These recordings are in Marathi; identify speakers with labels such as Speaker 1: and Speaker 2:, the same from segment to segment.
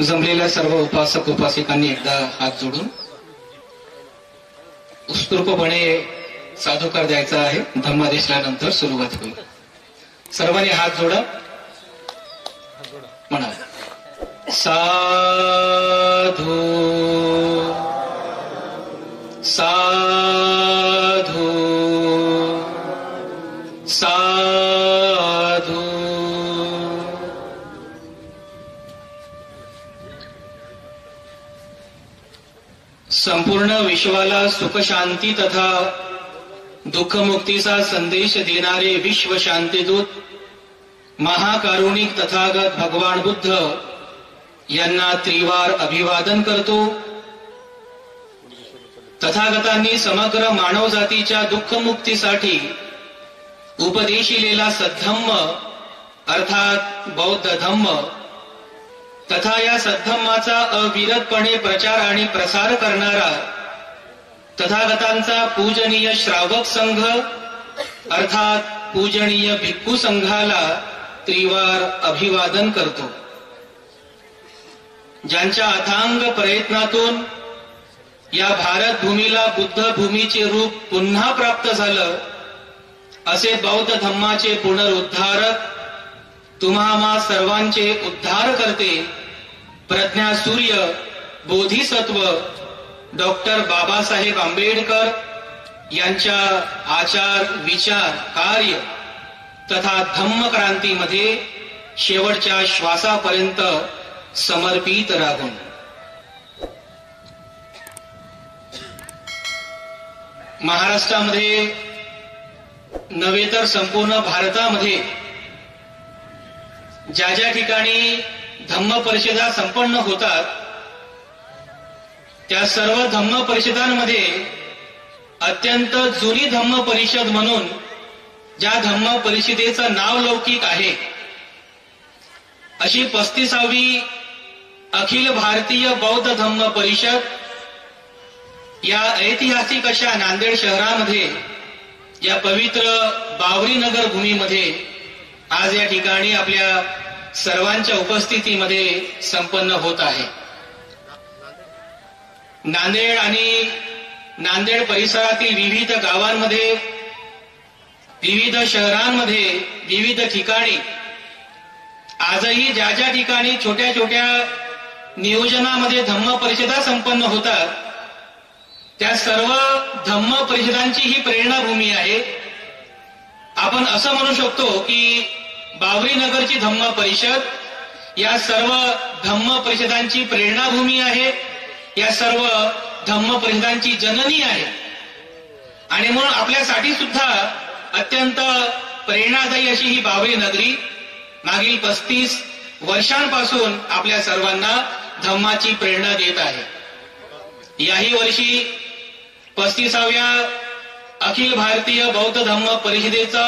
Speaker 1: जमलेल्या सर्व उपासक उपासिकांनी एकदा हात जोडून उत्स्फूर्तपणे साधुकार द्यायचा आहे. धम्मादेशानंतर सुरुवात होईल. सर्वांनी हात जोडा, म्हणा साधू साधू साधू. संपूर्ण विश्वाला सुख शांती तथा दुःखमुक्तीचा संदेश देणारे विश्व शांतीदूत महाकारुणिक तथागत भगवान बुद्ध यांना त्रिवार अभिवादन करतो. तथागतांनी समग्र मानवजातीच्या दुःखमुक्तीसाठी उपदेशिलेला सद्धम्म अर्थात बौद्ध धम्म तथा या सद्धम्माचा अविरतपणे प्रचार आणि प्रसार करणारा तथागतांचा पूजनीय श्रावक संघ अर्थात पूजनीय भिक्खू संघाला त्रिवार अभिवादन करतो. ज्यांच्या अथांग प्रयत्नातून या भारत भूमीला बुद्ध भूमीचे रूप पुन्हा प्राप्त झालं, असे बौद्ध धम्माचे पुनरुद्धारक तुम्हा सर्वांचे उद्धार करते प्रज्ञा सूर्य बोधिसत्व डॉक्टर बाबासाहेब आंबेडकर यांच्या आचार विचार कार्य तथा धम्म क्रांतीमध्ये शेवटच्या श्वासापर्यंत समर्पित राहून. महाराष्ट्रामध्ये नव्हे तर संपूर्ण भारतामध्ये ज्या ज्या ठिकाणी धम्म परिषदा संपन्न होतात त्या सर्व धम्म परिषदांमध्ये अत्यंत जुनी धम्म परिषद म्हणून ज्या धम्म परिषदेचं नाव लौकिक आहे अशी 35वी अखिल भारतीय बौद्ध धम्म परिषद या ऐतिहासिक अशा नांदेड शहरामध्ये या पवित्र बावरी नगर भूमीमध्ये आज या ठिकाणी आपल्या सर्वांच्या उपस्थितीमध्ये संपन्न होत आहे. नांदेड आणि नांदेड परिसरातील विविध गावांमध्ये विविध शहरांमध्ये विविध ठिकाणी आजही ज्या ज्या ठिकाणी छोट्या छोट्या नियोजनामध्ये धम्म परिषदा संपन्न होतात त्या सर्व धम्म परिषदांची ही प्रेरणाभूमी आहे. आपण असं म्हणू शकतो की बावरी नगरची धम्म परिषद या सर्व धम्म परिषदांची प्रेरणाभूमी आहे, या सर्व धम्म परिषदांची जननी आहे आणि म्हणून आपल्यासाठी सुद्धा अत्यंत प्रेरणादायी अशी ही बावरी नगरी मागील 35 वर्षांपासून आपल्या सर्वांना धम्माची प्रेरणा देत आहे. याही वर्षी 35व्या अखिल भारतीय बौद्ध धम्म परिषदेचा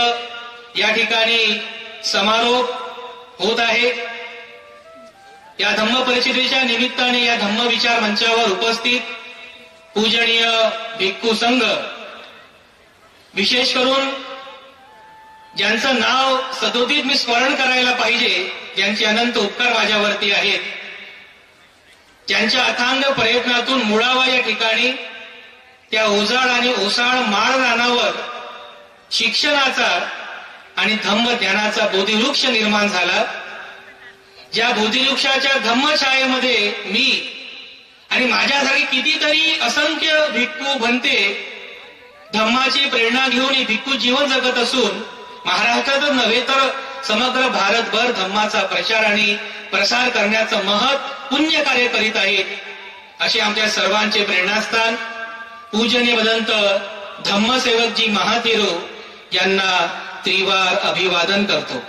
Speaker 1: या ठिकाणी समारोप होत आहे. या धम्म परिषदेच्या निमित्ताने या धम्म विचार मंचावर उपस्थित पूजनीय भिक्खू संघ विशेष करून ज्यांचं नाव सदोदित मी स्मरण करायला पाहिजे, ज्यांचे अनंत उपकार माझ्यावरती आहेत, ज्यांच्या अथांग प्रयत्नातून मुळावा या ठिकाणी त्या ओजाड आणि ओसाड माळ रानावर शिक्षणाचा आणि धम्म ज्ञानाचा बोधिवृक्ष निर्माण झाला. ज्या बोधिवृक्षाच्या धम्मछायेमध्ये मी आणि माझ्यासारखे कितीतरी असंख्य भिक्खू भंते धम्माची प्रेरणा घेऊन ही भिक्खू जीवन जगत असून महाराष्ट्रातच नव्हे तर समग्र भारतभर धम्माचा प्रचार आणि प्रसार करण्याचं महत् पुण्य कार्य करीत आहेत. असे आमच्या सर्वांचे प्रेरणास्थान पूजनीय भदंत धम्मसेवकजी महातेरो यांना त्रिवार अभिवादन करतो.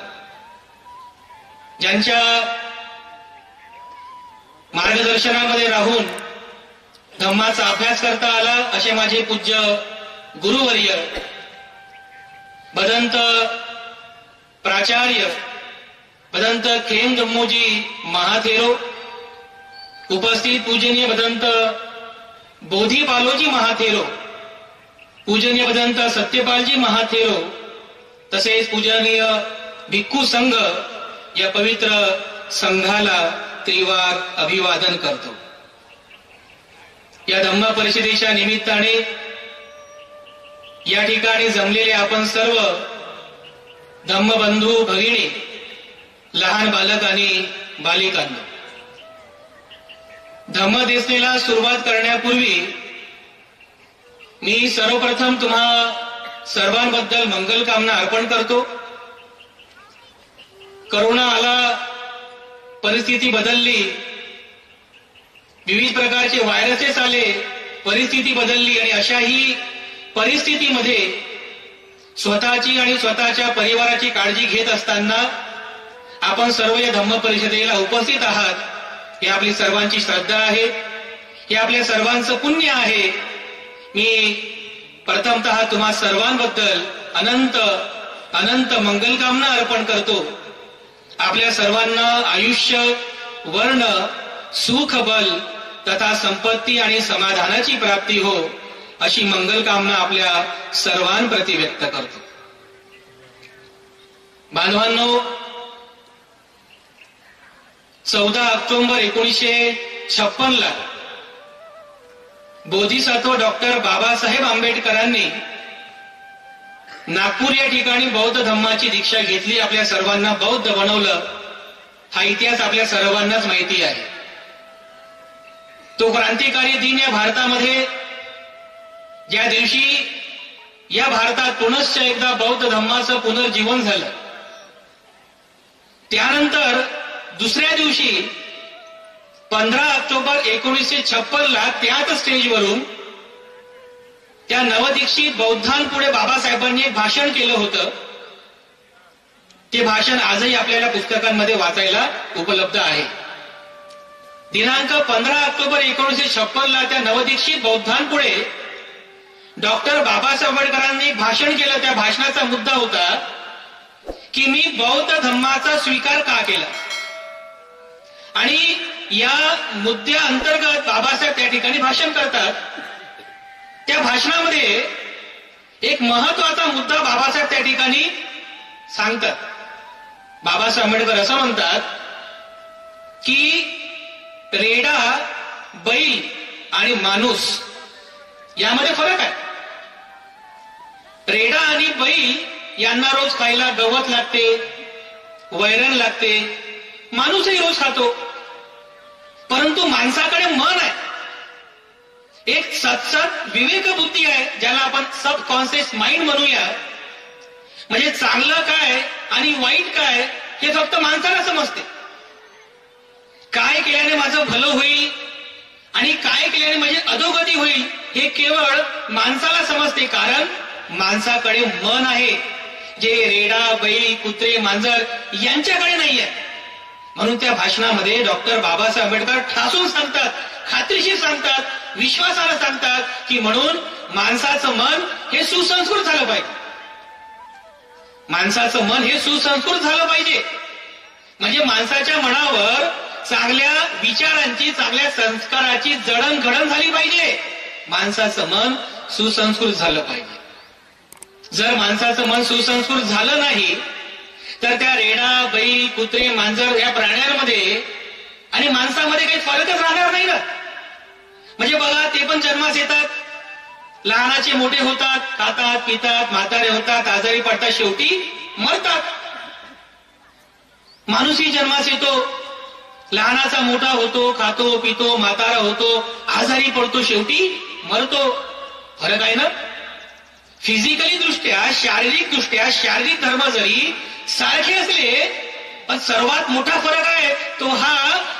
Speaker 1: ज्यांच्या मार्गदर्शनामध्ये राहून धम्माचा अभ्यास करता आला असे माझे पूज्य गुरुवर्य भदंत प्राचार्य भदंत खेम जम्मूजी महाथेरो, उपस्थित पूजनीय भदंत बोधिपालोजी महाथेरो, पूजनीय भदंत सत्यपालजी महाथेरो, तसेच पूजनीय भिक्खू संघ या पवित्र संघाला त्रिवार अभिवादन करतो. या धम्म परिषदेच्या निमित्ताने या ठिकाणी जमलेले आपण सर्व धम्मबंधू भगिनी, लहान बालक आणि बालिकांनो, धम्मदेसनेला सुरुवात करण्यापूर्वी मी सर्वप्रथम तुम्हा सर्वांबद्दल मंगलकामना अर्पण करतो. करोना आला, परिस्थिती बदलली, विविध प्रकारचे व्हायरसेस आले, परिस्थिती बदलली आणि अशाही परिस्थितीमध्ये स्वतःची आणि स्वतःच्या परिवाराची काळजी घेत असताना आपण सर्व या धम्म परिषदेला उपस्थित आहात. ही आपली सर्वांची श्रद्धा आहे, हे आपल्या सर्वांचं पुण्य आहे. मी प्रथमतः तुम्हा सर्वांबद्दल अनंत अनंत मंगलकामना अर्पण करतो. आपल्या सर्वांना आयुष्य, वर्ण, सुख, बल तथा संपत्ती आणि समाधानाची प्राप्ती हो, अशी मंगलकामना आपल्या सर्वांप्रती व्यक्त करतो. बांधवांनो, 14 ऑक्टोबर 1956 बोधिसत्व डॉक्टर बाबासाहेब आंबेडकरांनी नागपूर या ठिकाणी बौद्ध धम्माची दीक्षा घेतली. आपल्या सर्वांना बौद्ध बनवलं. हा इतिहास आपल्या सर्वांनाच माहिती आहे. तो क्रांतिकारी दिन या भारतामध्ये, ज्या दिवशी या भारतात पुनश्च एकदा बौद्ध धम्माचं पुनर्जीवन झालं, त्यानंतर दुसऱ्या दिवशी 15 ऑक्टोबर 1956 त्याच स्टेजवरून त्या नवदीक्षित बौद्धांपुढे बाबासाहेबांनी एक भाषण केलं होतं. ते भाषण आजही आपल्याला पुस्तकांमध्ये वाचायला उपलब्ध आहे. दिनांक 15 ऑक्टोबर 1956 त्या नवदीक्षित बौद्धांपुढे डॉक्टर बाबासाहेब आंबेडकरांनी एक भाषण केलं. त्या भाषणाचा मुद्दा होता की मी बौद्ध धम्माचा स्वीकार का केला. आणि या मुद्द्या अंतर्गत बाबासाहेब त्या ठिकाणी भाषण करतात. त्या भाषणामध्ये एक महत्वाचा मुद्दा बाबासाहेब त्या ठिकाणी सांगतात. बाबासाहेब आंबेडकर असं म्हणतात की रेडा, बैल आणि माणूस यामध्ये फरक आहे. रेडा आणि बैल यांना रोज खायला गवत लागते, वैरण लागते, माणूसही रोज खातो. परंतु माणसाकडे मन आहे, एक सतसत विवेक बुद्धी आहे, ज्याला आपण सबकॉन्शियस माइंड म्हणूया. म्हणजे चांगलं काय आणि वाईट काय हे फक्त माणसाला समजते. काय केल्याने माझं भलं होईल आणि काय केल्याने माझी अधोगती होईल हे केवळ माणसाला समजते. कारण माणसाकडे मन आहे, जे रेडा, बैल, कुत्रे, मांजर यांच्याकडे नाहीये. म्हणून त्या भाषणामध्ये डॉक्टर बाबासाहेब आंबेडकर ठासून सांगतात, खात्रीशीर सांगतात, विश्वासाला सांगतात की म्हणून माणसाचं मन हे सुसंस्कृत झालं पाहिजे. माणसाचं मन हे सुसंस्कृत झालं पाहिजे. म्हणजे माणसाच्या मनावर चांगल्या विचारांची, चांगल्या संस्काराची जडणघडण झाली पाहिजे. माणसाचं मन सुसंस्कृत झालं पाहिजे. जर माणसाचं मन सुसंस्कृत झालं नाही तर त्या रेडा, बैल, कुत्रे, मांजर या प्राण्यांमध्ये आणि माणसामध्ये काही फरकच राहणार नाही ना. म्हणजे बघा, ते पण जन्मास येतात, लहानाचे मोठे होतात, खातात, पितात, म्हातारे होतात, आजारी पडतात, शेवटी मरतात. माणूसही जन्मास येतो, लहानाचा मोठा होतो, खातो, पितो, म्हातारा होतो, आजारी पडतो, शेवटी मरतो. फरक आहे ना. फिजिकली दृष्ट्या, शारीरिक दृष्ट्या, शारीरिक धर्म जरी सारखे असले, पण सर्वात मोठा फरक आहे तो हा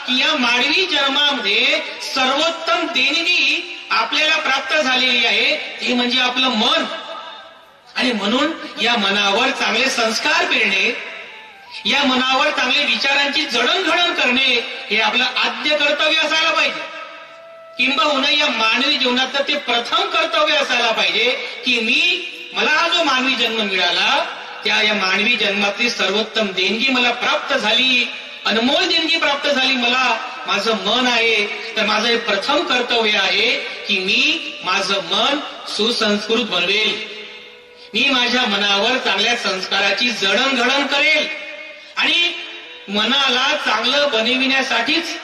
Speaker 1: की या मानवी जन्मामध्ये सर्वोत्तम देणगी आपल्याला प्राप्त झालेली आहे, ते म्हणजे आपलं मन. आणि म्हणून या मनावर चांगले संस्कार पेरणे, या मनावर चांगले विचारांची जडणघडण करणे हे आपलं आद्य कर्तव्य असायला पाहिजे. किंबहुना या मानवी जीवनात ते प्रथम कर्तव्य असायला पाहिजे की मला हा जो मानवी जन्म मिळाला, त्या या मानवी जन्मातली सर्वोत्तम देणगी मला प्राप्त झाली, अनमोल देणगी प्राप्त झाली. मला माझं मन आहे, तर माझं हे प्रथम कर्तव्य आहे की मी माझं मन सुसंस्कृत बनवेल. मी माझ्या मनावर चांगल्या संस्काराची जडणघडण करेल. आणि मनाला चांगलं बनविण्यासाठीच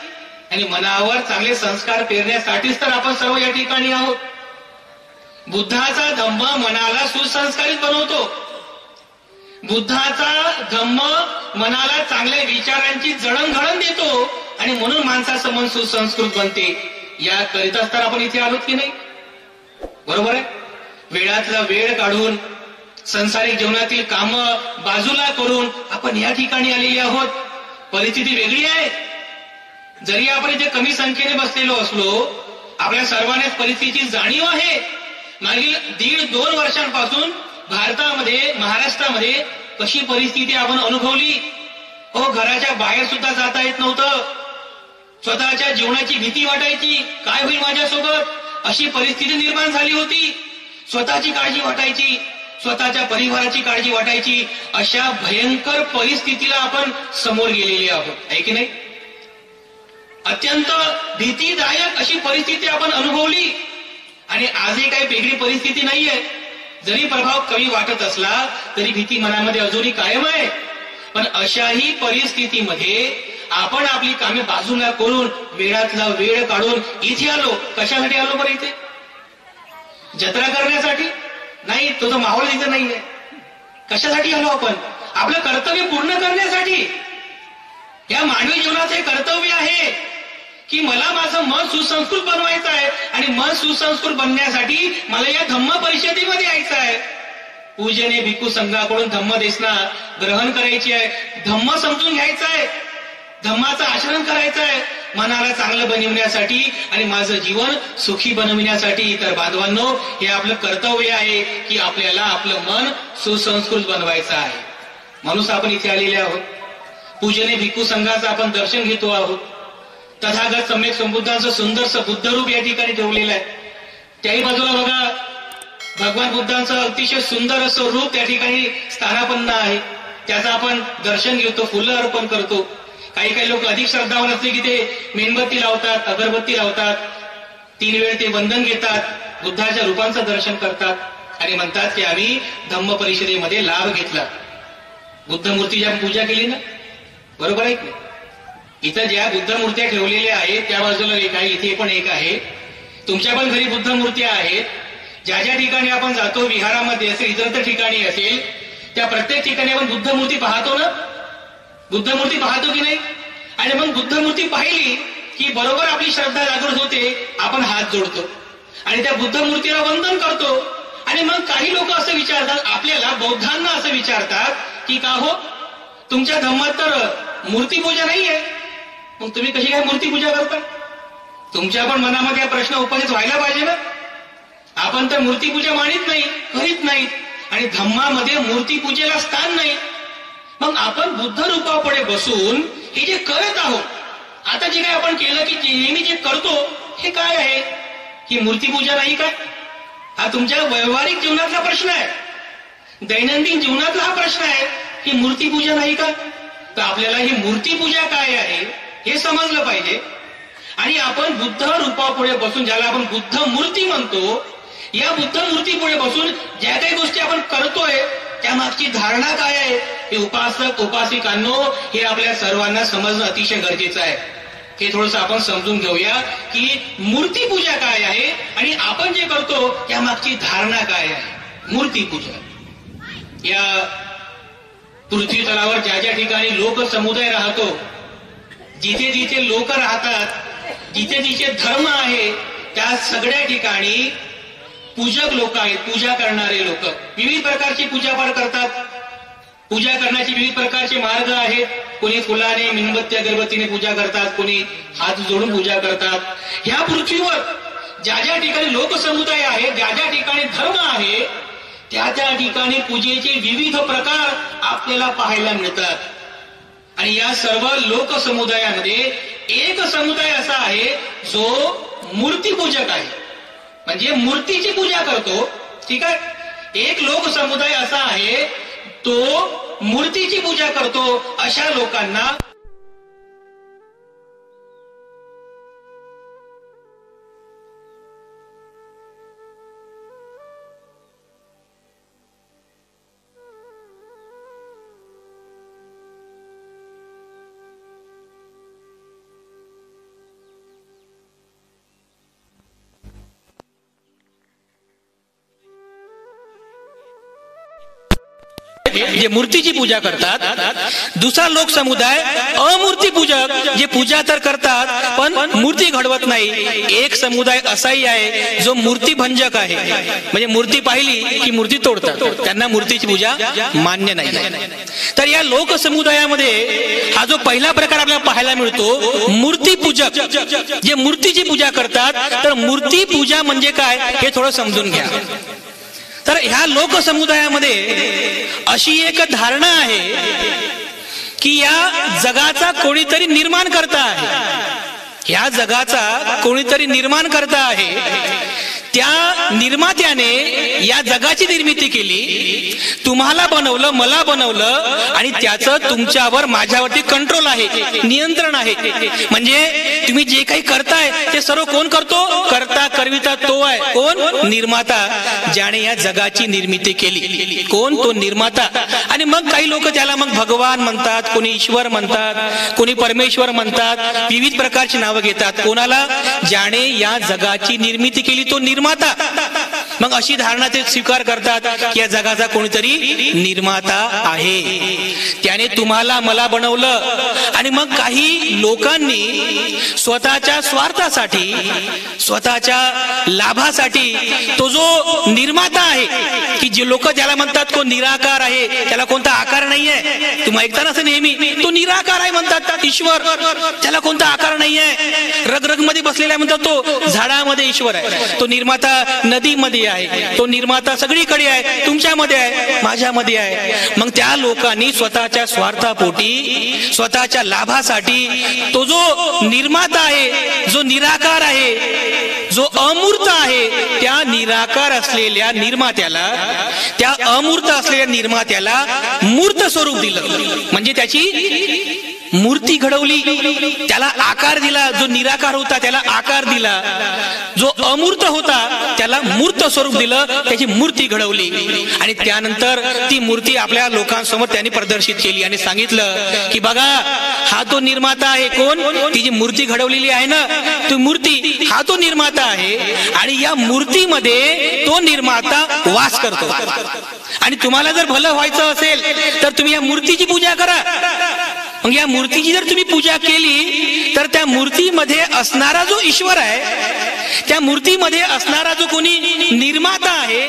Speaker 1: आणि मनावर चांगले संस्कार पेरण्यासाठीच तर आपण सर्व या ठिकाणी आहोत. बुद्धाचा धम्म मनाला सुसंस्कारित बनवतो. बुद्धाचा धम्म मनाला चांगल्या विचारांची जडणघडण देतो आणि म्हणून माणसाचं मन सुसंस्कृत बनते. याकरिताच तर आपण इथे आलोत की नाही? बरोबर आहे. वेळातला वेळ काढून संसारिक जीवनातील काम बाजूला करून आपण या ठिकाणी आलेली आहोत. परिस्थिती वेगळी आहे. जरी आपण इथे कमी संख्येने बसलेलो असलो, आपल्या सर्वांनाच परिस्थितीची जाणीव आहे. मागील 1.5-2 वर्षांपासून भारतामध्ये, महाराष्ट्रामध्ये कशी परिस्थिती आपण अनुभवली. घराच्या बाहेर सुद्धा जाता येत नव्हतं. स्वतःच्या जीवनाची भीती वाटायची, काय होईल माझ्यासोबत, अशी परिस्थिती निर्माण झाली होती. स्वतःची काळजी वाटायची, स्वतःच्या परिवाराची काळजी वाटायची. अशा भयंकर परिस्थितीला आपण समोर गेलेले आहोत, आहे की नाही? अत्यंत भीतीदायक अशी परिस्थिती आपण अनुभवली. आणि आजही काही वेगळी परिस्थिती नाहीये. जरी प्रभाव कमी वाटत असला तरी भीती मनामध्ये अजूनही कायम आहे. पण अशाही परिस्थितीमध्ये आपण आपली कामे बाजूला करून वेळातला वेळ काढून इथे आलो. कशासाठी आलो बरं इथे? जत्रा करण्यासाठी नाही, तो जो माहोल इथे नाहीये. कशासाठी आलो आपण? आपलं कर्तव्य पूर्ण करण्यासाठी. या मानवी जीवनाचं हे कर्तव्य आहे की मला माझं मन सुसंस्कृत बनवायचं आहे आणि मन सुसंस्कृत बनण्यासाठी मला या धम्म परिषदेमध्ये यायचं आहे. पूजने भिक्खू संघाकडून धम्मदेशना ग्रहण करायची आहे. धम्म समजून घ्यायचं आहे, धम्माचं आचरण करायचं आहे मनाला चांगलं बनविण्यासाठी आणि माझं जीवन सुखी बनविण्यासाठी. तर बांधवांनो, हे आपलं कर्तव्य आहे की आपल्याला आपलं मन सुसंस्कृत बनवायचं आहे. म्हणून आपण इथे आलेले आहोत. पूजने भिक्खू संघाचं आपण दर्शन घेतो आहोत. तथागत सम्यक संबुद्धांचं सुंदरसं बुद्ध रूप या ठिकाणी ठेवलेलं आहे. त्याही बाजूला बघा, भगवान बुद्धांचं अतिशय सुंदर असं रूप त्या ठिकाणी स्थानापन्न आहे. त्याचं आपण दर्शन घेतो, फुलं अर्पण करतो. काही काही लोक अधिक श्रद्धावान असले की ते मेणबत्ती लावतात, अगरबत्ती लावतात, 3 वेळ ते वंदन घेतात, बुद्धाच्या रूपांचं दर्शन करतात आणि म्हणतात की आम्ही धम्म परिषदेमध्ये लाभ घेतला. बुद्ध मूर्तीची पूजा केली ना, बरोबर आहे की? इथं ज्या बुद्ध मूर्त्या ठेवलेल्या आहेत त्या बाजूला एक आहे, इथे पण एक आहे. तुमच्या पण घरी बुद्ध मूर्त्या आहेत. ज्या ज्या ठिकाणी आपण जातो, विहारामध्ये असेल, इतर ठिकाणी असेल, त्या प्रत्येक ठिकाणी आपण बुद्ध मूर्ती पाहतो ना. बुद्ध मूर्ती पाहतो की नाही? आणि मग बुद्ध मूर्ती पाहिली की बरोबर आपली श्रद्धा जागृत होते. आपण हात जोडतो आणि त्या बुद्ध मूर्तीला वंदन करतो. आणि मग काही लोक असं विचारतात आपल्याला, बौद्धांना असं विचारतात की का हो, तुमच्या धम्मात तर मूर्तीपूजा नाहीये, मग तुम्ही कशी काय मूर्तीपूजा करता? तुमच्या पण मनामध्ये हा प्रश्न उपस्थित व्हायला पाहिजे ना. आपण तर मूर्तीपूजा मानित नाही, करीत नाहीत आणि धम्मामध्ये मूर्तीपूजेला स्थान नाही. मग आपण बुद्ध रूपापुढे बसून हे जे करत आहोत, आता जे काय आपण केलं की नेहमी जे करतो, हे काय आहे? ही मूर्तीपूजा नाही काय? हा तुमच्या व्यावहारिक जीवनातला प्रश्न आहे, दैनंदिन जीवनातला हा प्रश्न आहे की मूर्तीपूजा नाही का? तर आपल्याला ही मूर्तीपूजा काय आहे हे समजलं पाहिजे. आणि आपण बुद्ध रूपापुढे बसून, ज्याला आपण बुद्ध मूर्ती म्हणतो, या बुद्ध मूर्तीपुढे बसून ज्या काही गोष्टी आपण करतोय त्यामागची धारणा काय आहे हे उपासक उपासिकांनो, हे आपल्या सर्वांना समजणं अतिशय गरजेचं आहे. हे थोडंसं आपण समजून घेऊया की मूर्तीपूजा काय आहे आणि आपण जे करतो त्यामागची धारणा काय आहे. मूर्तीपूजा, या पृथ्वी तलावर ज्या ज्या ठिकाणी लोक समुदाय राहतो, जिथे जिथे लोक राहतात, जिथे जिथे धर्म आहे, त्या सगळ्या ठिकाणी पूजक लोक आहेत, पूजा करणारे लोक विविध प्रकारची पूजापाठ करतात. पूजा करण्याचे विविध प्रकारचे मार्ग आहेत. कोणी फुलाने, मेणबत्ती, अगरबत्तीने पूजा करतात, कोणी हात जोडून पूजा करतात. ह्या पृथ्वीवर ज्या ज्या ठिकाणी लोकसमुदाय आहे, ज्या ज्या ठिकाणी धर्म आहे, त्या त्या ठिकाणी पूजेचे विविध प्रकार आपल्याला पाहायला मिळतात. आणि या सर्व लोकसमुदायामध्ये एक समुदाय असा आहे जो मूर्तीपूजक आहे, म्हणजे मूर्तीची पूजा करतो. ठीक आहे. एक लोक समुदाय असा आहे तो मूर्तीची पूजा करतो. अशा लोकांना जे मूर्तीची पूजा करतात, दुसरा लोक समुदाय अमूर्ती पूजक, जे पूजा तर करतात पण मूर्ती घडवत नाही. एक समुदाय असाही आहे जो मूर्ती भंजक आहे, म्हणजे मूर्ती पाहिली की मूर्ती तोडतात, त्यांना मूर्तीची पूजा मान्य नाही. तर या लोक समुदायामध्ये हा जो पहिला प्रकार आपल्याला पाहायला मिळतो, मूर्ती पूजक, जे मूर्तीची पूजा करतात. तर मूर्ती पूजा म्हणजे काय हे थोडं समजून घ्या. तर ह्या लोक समुदायामध्ये अशी एक धारणा आहे की या जगाचा कोणीतरी निर्माण करता आहे, या जगाचा कोणीतरी निर्माण करता आहे. त्या निर्मात्याने या जगाची निर्मिती केली, तुम्हाला बनवलं, मला बनवलं, आणि त्याचं तुमच्यावर माझ्यावरती कंट्रोल आहे, नियंत्रण आहे. म्हणजे तुम्ही जे काही करताय ते सर्व कोण करतो? करता करविता तो आहे. कोण? निर्माता, ज्याने या जगाची निर्मिती केली. कोण? तो निर्माता. आणि मग काही लोक त्याला मग भगवान म्हणतात, कोणी ईश्वर म्हणतात, कोणी परमेश्वर म्हणतात, विविध प्रकारची नावं घेतात. कोणाला? ज्याने या जगाची निर्मिती केली तो निर्माता. मग अशी धारणा ते स्वीकार करतात की या जगाचा कोणीतरी निर्माता आहे, त्याने तुम्हाला मला बनवलं. आणि मग काही लोकांनी स्वतःच्या स्वार्थासाठी, स्वतःच्या लाभासाठी तो जो निर्माता आहे, की जे लोक ज्याला म्हणतात तो निराकार आहे, त्याला कोणता आकार नाहीये, तुम्ही ऐकता ना नेहमी, तो निराकार आहे म्हणतात ईश्वर, त्याला कोणता आकार नाहीये. रग मध्ये बसलेला म्हणतात तो झाडामध्ये ईश्वर आहे, तो निर्माता नदीमध्ये आहे, तो निर्माता सगळीकडे आहे, तुमच्यामध्ये आहे, माझ्यामध्ये आहे. मग त्या लोकांनी स्वतःच्या स्वार्थापोटी, स्वतःच्या लाभासाठी तो जो निर्माता आहे, जो निराकार आहे, जो अमूर्त आहे, त्या निराकार असलेल्या निर्मात्याला, त्या अमूर्त असलेल्या निर्मात्याला मूर्त स्वरूप दिलं. म्हणजे त्याची मूर्ती घडवली, त्याला आकार दिला. जो निराकार होता त्याला आकार दिला, जो अमूर्त होता त्याला मूर्त स्वरूप दिलं, त्याची मूर्ती घडवली. आणि त्यानंतर ती मूर्ती आपल्या लोकांसमोर त्यांनी प्रदर्शित केली आणि सांगितलं की बघा, हा तो निर्माता आहे. कोण? ती जी मूर्ती घडवलेली आहे ना, ती मूर्ती, हा तो निर्माता आहे. आणि या मूर्तीमध्ये तो निर्माता वास करतो. आणि तुम्हाला जर भलं व्हायचं असेल तर तुम्ही या मूर्तीची पूजा करा. मग या मूर्तीची जर तुम्ही पूजा केली तर त्या मूर्तीमध्ये असणारा जो ईश्वर आहे, त्या मूर्तीमध्ये असणारा जो कोणी निर्माता आहे,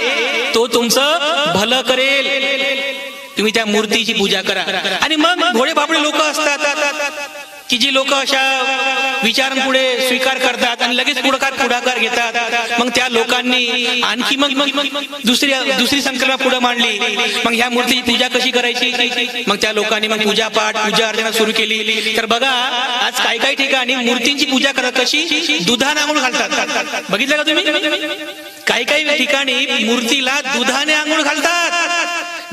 Speaker 1: तो तुमचं भलं करेल. तुम्ही त्या मूर्तीची पूजा करा. आणि मग भोळे बापडे लोक असतात की जी लोक अशा विचारांपुढे स्वीकार करतात आणि लगेच पुढाकार घेतात. मग त्या लोकांनी आणखी मग दुसरी संकल्पना पुढे मांडली. मग ह्या मूर्तीची पूजा कशी करायची? मग त्या लोकांनी मग पूजा अर्चना सुरू केली. तर बघा, आज काही ठिकाणी मूर्तींची पूजा करतात कशी? दुधाने आंघोळ घालतात. बघितलं का तुम्ही? काही ठिकाणी मूर्तीला दुधाने आंघोळ घालतात,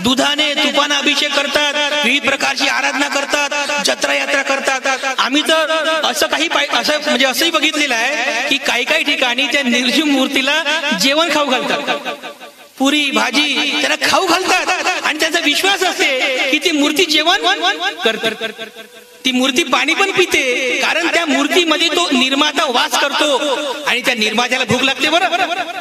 Speaker 1: दुधाने तुपाने अभिषेक करतात, विविध प्रकारची आराधना करतात, जत्रा यात्रा करतात. आम्ही तर असं म्हणजे असंही बघितलेलं आहे की काही ठिकाणी त्या निर्जीव मूर्तीला जेवण खाऊ घालतात, पुरी भाजी त्याला खाऊ घालतात. आणि त्यांचा विश्वास असते की ती मूर्ती जेवण करते, ती मूर्ती पाणी पण पिते, कारण त्या मूर्तीमध्ये तो निर्माता वास करतो. आणि त्या निर्मात्याला भूक लागते, बरोबर,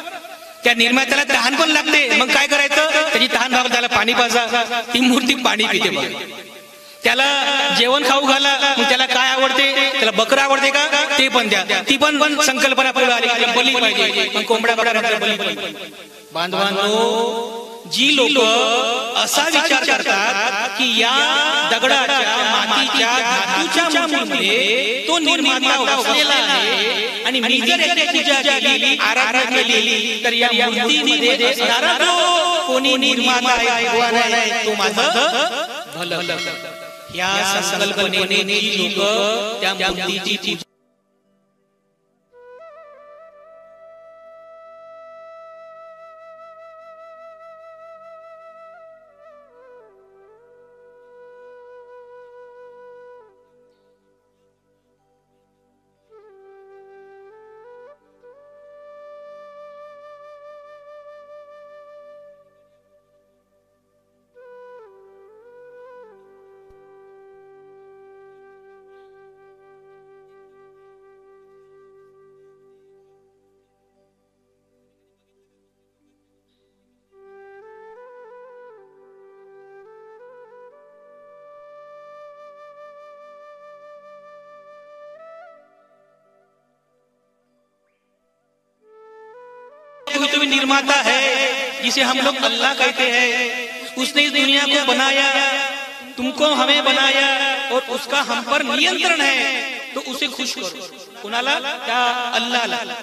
Speaker 1: त्या निर्मात्याला तहान पण लागते. मग काय करायचं? त्याची तहान भाग त्याला पाणी पाजा, ती मूर्ती पाणी पिते. मग त्याला जेवण खाऊ घाला. मग त्याला काय आवडते? त्याला बकरा आवडते का? ते पण द्या. ती पण संकल्पना पुढे आली, बली पाहिजे. मग कोंबड्या बली पाहिजे. बांधवांनो, जी लोक असा विचार करतात की या दगडाच्या, मातीच्या, धातूच्या मूर्तीमध्ये तो निर्माता वसलेला आहे आणि मी जर याची पूजा केली, आराधना केली, तर या मूर्तीमध्ये असणारा जो कोणी निर्माता आहे, भगवान आहे, तो माझं भलं. या संकल्पनेने जी लोक त्या मूर्तीची भी निर्माता है जिसे हम लोग अल्लाह कहते हैं। उसने इस दुनिया को बनाया, तुमको हमें बनाया और उसका हम पर नियंत्रण है, तो उसे खुश करो। कुणाला? त्या अल्लाहला।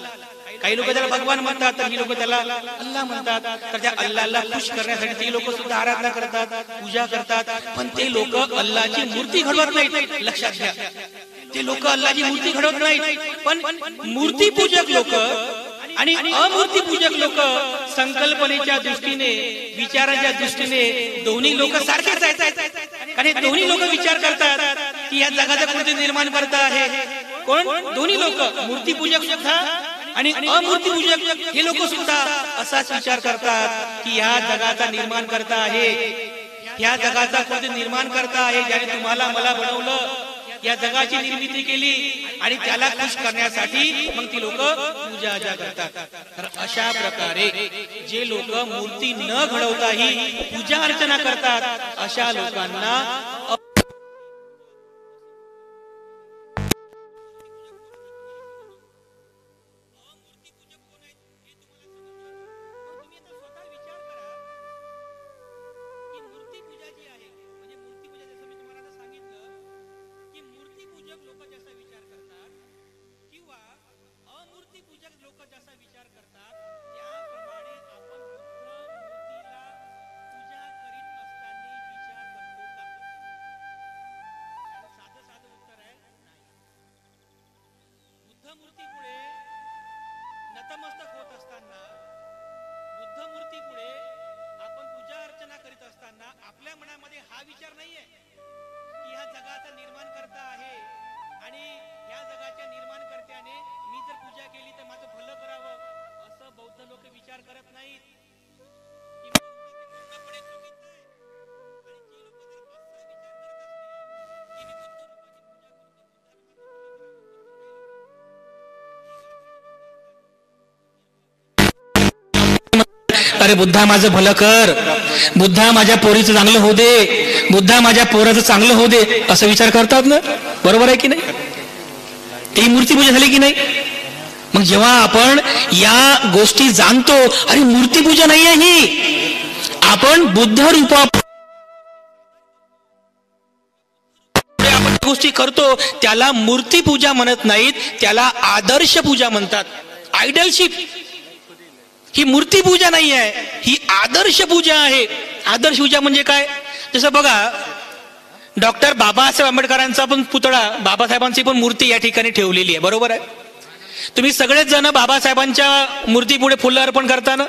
Speaker 1: काही लोक त्याला भगवान म्हणतात, तर ही लोक त्याला अल्लाह म्हणतात। तर त्या अल्लाहला खुश करण्यासाठी ते लोक सुद्धा आराधना करतात, पूजा करतात, पण ते लोक अल्लाहची मूर्ती घडवत नाहीत। लक्षात घ्या, ते लोक अल्लाहची मूर्ती घडवत नाहीत, पण मूर्तीपूजक लोक आणि अमूर्ती पूजक लोक संकल्पनेच्या दृष्टीने, विचाराच्या दृष्टीने दोन्ही लोक सारखेच आहेत। कारण हे दोन्ही लोक विचार करतात की या जगाचं कोणते निर्माण करता आहे कोण? दोन्ही लोक, मूर्तीपूजक सुद्धा आणि अमूर्तीपूजक हे लोक सुद्धा असाच विचार करतात की या जगाचा निर्माण करता आहे, या जगाचा कोणते निर्माण करता आहे ज्याने तुम्हाला मला बनवलं, या जगाची निर्मिती केली आणि त्याला खुश करण्यासाठी मग ती लोक पूजा अर्चा करतात। तर अशा प्रकारे जे लोक मूर्ती न घडवताही पूजा अर्चना करतात अशा लोकांना नतमस्तक होत असताना, बुद्ध मूर्ती पुढे आपण पूजा अर्चना करीत असताना आपल्या मनामध्ये हा विचार नाहीये की हा जगाचा निर्माण करता आहे आणि या जगाच्या निर्माणकर्त्याने मी जर पूजा केली तर माझं भलं करावं, असं बौद्ध लोक विचार करत नाहीत। अरे बुद्धा माझं भलं कर, बुद्धा माझ्या पोरीचं चांगलं होऊ दे, बुद्धा माझ्या पोराचं चांगलं होऊ दे, असं विचार करतात ना? बरोबर आहे की नाही? ती मूर्ती पूजा झाली की नाही? मग जेव्हा आपण या गोष्टी जाणतो, अरे मूर्तीपूजा नाही आहे ही, आपण बुद्ध रूपा आपण गोष्टी करतो त्याला मूर्तीपूजा म्हणत नाहीत, त्याला आदर्श पूजा म्हणतात, आयडलशिप। ही मूर्ती पूजा नाही आहे, ही आदर्श पूजा आहे। आदर्श पूजा म्हणजे काय? जसं बघा, डॉक्टर बाबासाहेब आंबेडकरांचा पण पुतळा, बाबासाहेबांची पण मूर्ती या ठिकाणी ठेवलेली आहे, बरोबर आहे? तुम्ही सगळेच जण बाबासाहेबांच्या मूर्ती पुढे फुलं अर्पण करता ना?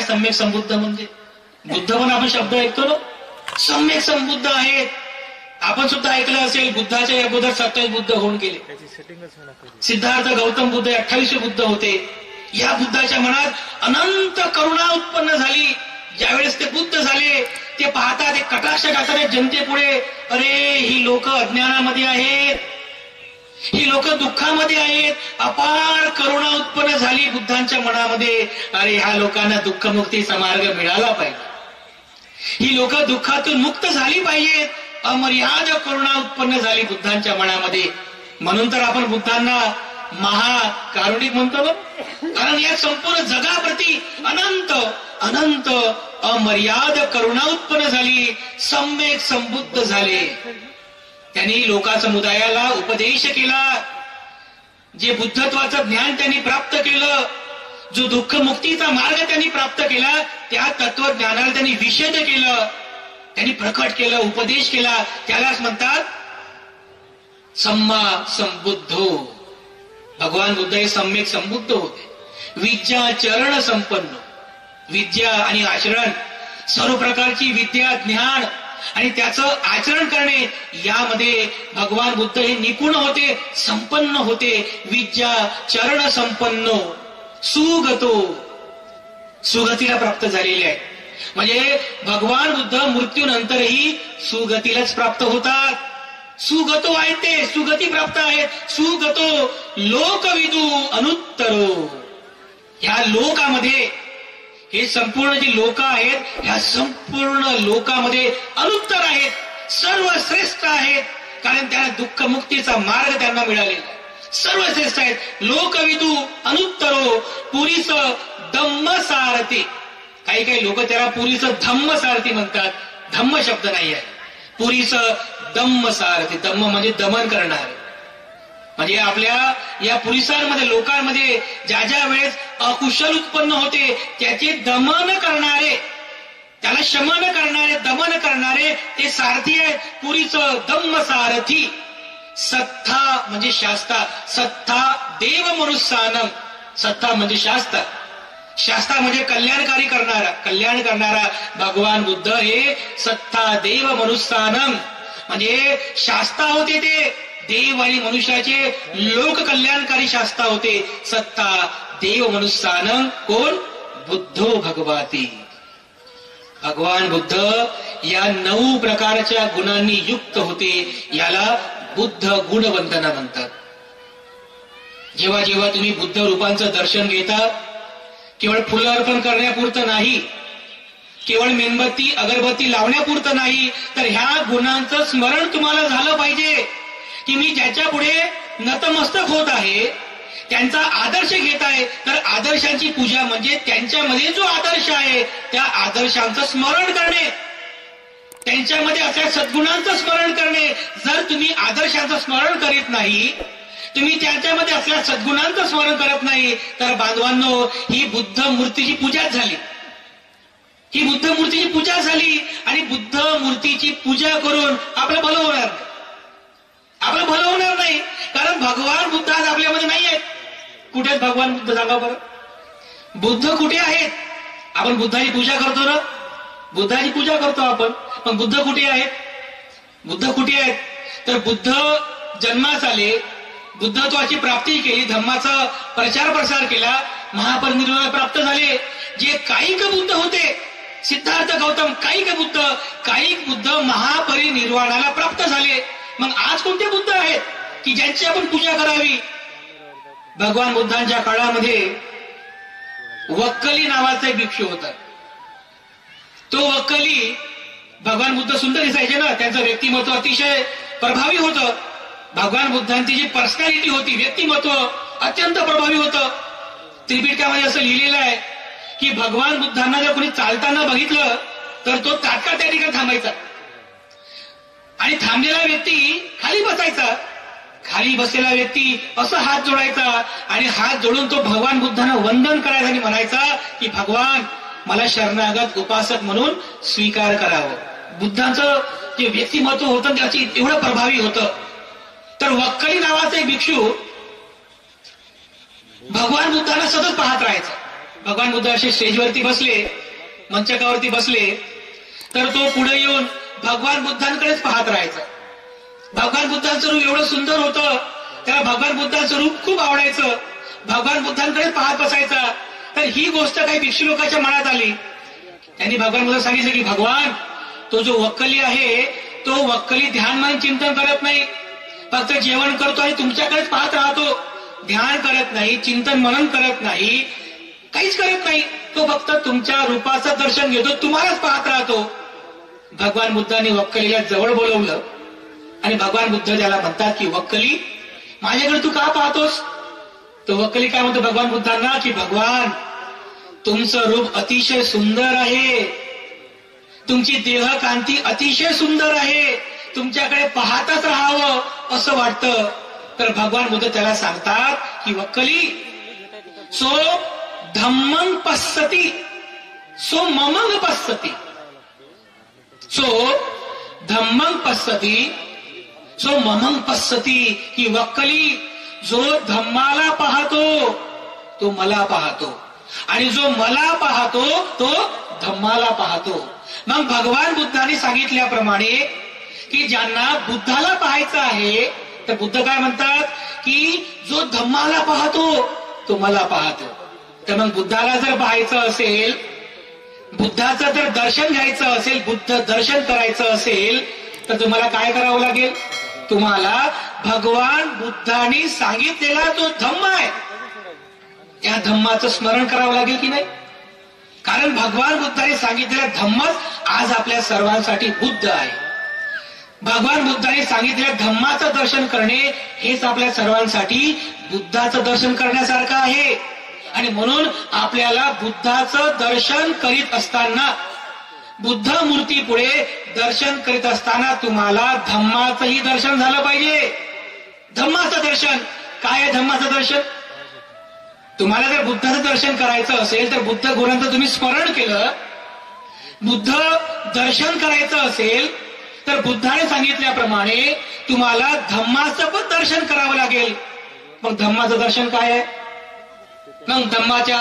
Speaker 1: काय सम्यक संबुद्ध म्हणजे? बुद्ध पण आपण शब्द ऐकतो ना, सम्यक संबुद्ध आहेत. आपण सुद्धा ऐकलं असेल, बुद्धाच्या अगोदर 27 बुद्ध होऊन गेले. सिद्धार्थ गौतम बुद्ध 28 बुद्ध होते. या बुद्धाच्या मनात अनंत करुणा उत्पन्न झाली. ज्यावेळेस ते बुद्ध झाले, ते पाहता, ते कटाक्ष करतात जनतेपुढे, अरे ही लोक अज्ञानामध्ये आहेत, ही लोक दुःखामध्ये आहेत. अपार करुणा उत्पन्न झाली बुद्धांच्या मनामध्ये. अरे ह्या लोकांना दुःखमुक्तीचा मार्ग मिळाला पाहिजे, ही लोक दुःखातून मुक्त झाली पाहिजेत. अमर्याद करुणा उत्पन्न झाली बुद्धांच्या मनामध्ये. म्हणून तर आपण बुद्धांना महाकारुणिक म्हणतो ना, कारण या संपूर्ण जगाप्रती अनंत अनंत अमर्याद करुणा उत्पन्न झाली. सम्यक संबुद्ध झाले. त्यांनी लोका समुदायाला उपदेश केला. जे बुद्धत्वाचं ज्ञान त्यांनी प्राप्त केलं, जो दुःख मुक्तीचा मार्ग त्यांनी प्राप्त केला, त्या तत्वज्ञानाला त्यांनी विशद केलं, त्यांनी प्रकट केलं, उपदेश केला. त्यालाच म्हणतात सम्मा संबुद्धो. भगवान बुद्ध हे सम्यक संबुद्ध होते. विद्या चरण संपन्न. विद्या आणि आचरण, सर्व प्रकारची विद्या, ज्ञान आणि त्याचं आचरण करणे, यामध्ये भगवान बुद्ध हे निपुण होते, संपन्न होते. विद्या चरण संपन्नो सुगतो. सुगतीला प्राप्त झालेले आहे. म्हणजे भगवान बुद्ध मृत्यूनंतरही सुगतीलाच प्राप्त होतात. सुगतो आहेत, ते सुगती प्राप्त आहेत. सुगतो लोकविदू अनुत्तरो. ह्या लोकामध्ये, हे संपूर्ण जी लोक आहेत, ह्या संपूर्ण लोकामध्ये अनुत्तर आहेत, सर्वश्रेष्ठ आहेत. कारण त्यांना दुःखमुक्तीचा मार्ग त्यांना मिळालेला आहे. सर्वश्रेष्ठ आहेत. लोकविदू अनुत्तरो पुरीस धम्म सारथी. काही काही लोक त्याला पुरीचं धम्म सारथी म्हणतात. धम्म शब्द नाही आहे, पुरीस धम्म सारथी. धम्म म्हणजे दमन करणार. म्हणजे आपल्या या पुरुषांमध्ये, लोकांमध्ये ज्या ज्या वेळेस अकुशल उत्पन्न होते, त्याचे दमन करणारे, त्याला शमन करणारे, दमन करणारे ते सारथी आहेत. पुरीचं धम्म सारथी. सत्ता म्हणजे शास्ता. सत्ता देव मनुष्यानम. सत्ता म्हणजे शास्ता. शास्ता म्हणजे कल्याणकारी करणारा. कल्याण करणारा भगवान बुद्ध हे सत्ता देव मनुष्यानम. म्हणजे शास्ता होते, ते देव आणि मनुष्याचे लोक कल्याणकारी शास्ता होते. सत्ता देव मनुष्यानम. कोण? बुद्धो भगवती. भगवान बुद्ध या 9 प्रकारच्या गुणांनी युक्त होते. याला बुद्ध गुणवंदना म्हणतात. जेव्हा जेव्हा तुम्ही बुद्ध रूपांचं दर्शन घेता, केवळ फुलं अर्पण करण्यापुरतं नाही, केवळ मेणबत्ती अगरबत्ती लावण्यापुरतं नाही, तर ह्या गुणांचं स्मरण तुम्हाला झालं पाहिजे की मी ज्याच्या पुढे नतमस्तक होत आहे, त्यांचा आदर्श घेत आहे. तर आदर्शांची पूजा म्हणजे त्यांच्यामध्ये जो आदर्श आहे त्या आदर्शांचं स्मरण करणे, त्यांच्यामध्ये असलेल्या सद्गुणांचं स्मरण करणे. जर तुम्ही आदर्शांचं स्मरण करीत नाही, तुम्ही त्यांच्यामध्ये असलेल्या सद्गुणांचं स्मरण करत नाही, तर बांधवांनो, ही बुद्ध मूर्तीची पूजाच झाली. ही बुद्ध मूर्तीची पूजा झाली. आणि बुद्ध मूर्तीची पूजा करून आपलं भलं होणार नाही. आपलं भलं होणार नाही, कारण भगवान बुद्ध आज आपल्यामध्ये नाही आहेत. कुठे आहेत भगवान बुद्ध? सांगा बरं. बुद्ध कुठे आहेत? आपण बुद्धाची पूजा करतो ना, बुद्धाची पूजा करतो आपण, पण बुद्ध कुठे आहेत? बुद्ध कुठे आहेत? तर बुद्ध जन्मास आले, बुद्धत्वाची प्राप्ती केली, धम्माचा प्रचार प्रसार केला, महापरिनिर्वाण प्राप्त झाले. जे कायिक बुद्ध होते, सिद्धार्थ गौतम कायिक बुद्ध, कायिक बुद्ध महापरिनिर्वाणाला प्राप्त झाले. मग आज कोणते बुद्ध आहेत की ज्यांची आपण पूजा करावी? भगवान बुद्धांच्या काळामध्ये वक्कली नावाचा एक भिक्षू होता. तो वक्कली, भगवान बुद्ध सुंदर दिसायचे ना, त्यांचं व्यक्तिमत्व अतिशय प्रभावी होतं. भगवान बुद्धांची जी पर्सनॅलिटी होती, व्यक्तिमत्व अत्यंत प्रभावी होतं. त्रिपिटकामध्ये असं लिहिलेलं आहे की भगवान बुद्धांना जर कोणी चालताना बघितलं तर तो तात्काळ त्या ठिकाणी थांबायचा आणि थांबलेला व्यक्ती खाली बसायचा. खाली बसलेला व्यक्ती असं हात जोडायचा आणि हात जोडून तो भगवान बुद्धांना वंदन करायचा आणि म्हणायचा की भगवान, मला शरणागत उपासक म्हणून स्वीकार करावं. बुद्धांचं जे व्यक्तिमत्व होतं त्याची एवढं प्रभावी होतं. तर वक्कली नावाचा एक भिक्षू भगवान बुद्धांना सतत पाहत राहायचा. भगवान बुद्ध असे स्टेजवरती बसले, मंचकावरती बसले, तर तो पुढे येऊन भगवान बुद्धांकडेच पाहत राहायचा. भगवान बुद्धांचं रूप एवढं सुंदर होतं, त्याला भगवान बुद्धांचं रूप खूप आवडायचं. भगवान बुद्धांकडे पाहत बसायचा. तर ही गोष्ट काही भिक्षू लोकांच्या मनात आली. त्यांनी भगवान बुद्ध सांगितलं की भगवान, तो जो वक्कली आहे तो वक्कली ध्यान मन चिंतन करत नाही, फक्त जेवण करतो आणि तुमच्याकडेच पाहत राहतो. ध्यान करत नाही, चिंतन मनन करत नाही, काहीच करत नाही. तो फक्त तुमच्या रूपाचं दर्शन घेतो, तुम्हालाच पाहत राहतो. भगवान बुद्धांनी वक्कलीला जवळ बोलवलं आणि भगवान बुद्ध त्याला म्हणतात की वक्कली, माझ्याकडे तू का पाहतोस? तो वक्कली काय म्हणतो भगवान बुद्धांना की भगवान, तुमचं रूप अतिशय सुंदर आहे, तुमची देहकांती अतिशय सुंदर आहे, तुमच्याकडे पाहतच राहावं असं वाटतं. तर भगवान बुद्ध त्याला सांगतात की वक्कली, सो धम्मं पश्यति सो ममंग पश्यति, सो धम्मं पश्यति सो ममंग पश्यति. की वक्कली, जो धम्माला पाहतो तो मला पाहतो आणि जो मला पाहतो तो धम्माला पाहतो. मग भगवान बुद्धांनी सांगितल्याप्रमाणे की ज्यांना बुद्धाला पाहायचं आहे, तर बुद्ध काय म्हणतात की जो धम्माला पाहतो तो मला पाहतो. तर मग बुद्धाला जर पाहायचं असेल, बुद्धाचं जर दर्शन घ्यायचं असेल, बुद्ध दर्शन करायचं असेल, तर तुम्हाला काय करावं लागेल? तुम्हाला भगवान बुद्धांनी सांगितलेला जो धम्म आहे त्या धम्माचं स्मरण करावं लागेल की नाही? कारण भगवान बुद्धांनी सांगितलेला धम्मच आज आपल्या सर्वांसाठी बुद्ध आहे. भगवान बुद्धांनी सांगितलेल्या धम्माचं दर्शन करणे हेच आपल्या सर्वांसाठी बुद्धाचं दर्शन करण्यासारखं आहे. आणि म्हणून आपल्याला बुद्धाचं दर्शन करीत असताना, बुद्ध मूर्ती पुढे दर्शन करीत असताना तुम्हाला धम्माचंही दर्शन झालं पाहिजे. धम्माचं दर्शन काय आहे? धम्माचं दर्शन, तुम्हाला जर बुद्धाचं दर्शन करायचं असेल तर बुद्ध गुणांचं तुम्ही स्मरण केलं, बुद्ध दर्शन करायचं असेल तर बुद्धाने सांगितल्याप्रमाणे तुम्हाला धम्माचं पण दर्शन करावं लागेल. मग धम्माचं दर्शन काय आहे? मग धम्माच्या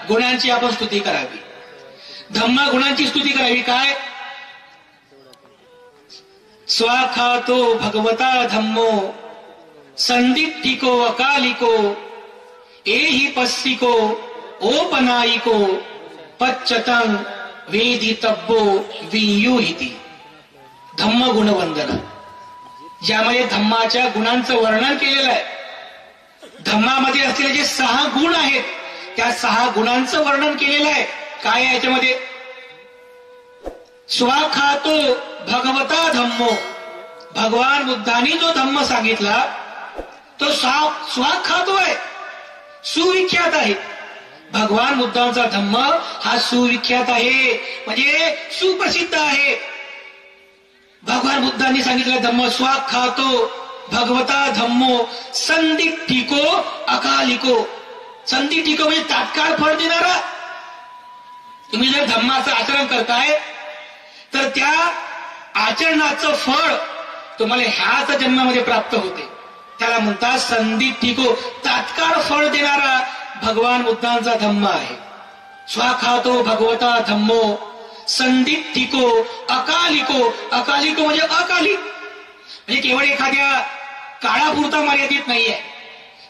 Speaker 1: गुणांची आपण स्तुती करावी. धम्मा गुणांची स्तुती करावी. काय? स्वाखातो भगवता धम्मो संदीप्तिको अकालिको एहि पस्सिको ओपनायिको पच्चतं वेदितब्बो वियुहिति. धम्म गुणवंदना, ज्यामध्ये धम्माच्या गुणांचं वर्णन केलेलं आहे. धम्मामध्ये असलेले जे 6 गुण आहेत त्या 6 गुणांचं वर्णन केलेलं आहे. काय आहे याच्यामध्ये? स्वाखातो भगवता धम्मो, भगवान बुद्धांनी जो धम्म सांगितला तो स्वाखातो आहे, सुविख्यात आहे. भगवान बुद्धांचा धम्म हा सुविख्यात आहे, म्हणजे सुप्रसिद्ध आहे. भगवान बुद्धांनी सांगितलं धम्म स्वाखातो भगवता धम्मो संदीप्तिको अकालिको. संदीप्तिको म्हणजे तात्काळ फळ देणारा. तुम्ही जर धम्माचं आचरण करताय तर त्या आचरणाचं फळ तुम्हाला ह्याच जन्मामध्ये प्राप्त होते. त्याला म्हणतात संदीप्तिको, तात्काळ फळ देणारा भगवान बुद्धांचा धम्म आहे. स्वाखातो भगवता धम्मो संदीप्तिको अकालिको. अकालिको म्हणजे अकाली, म्हणजे केवळ एखाद्या काळापुरता मर्यादित नाहीये,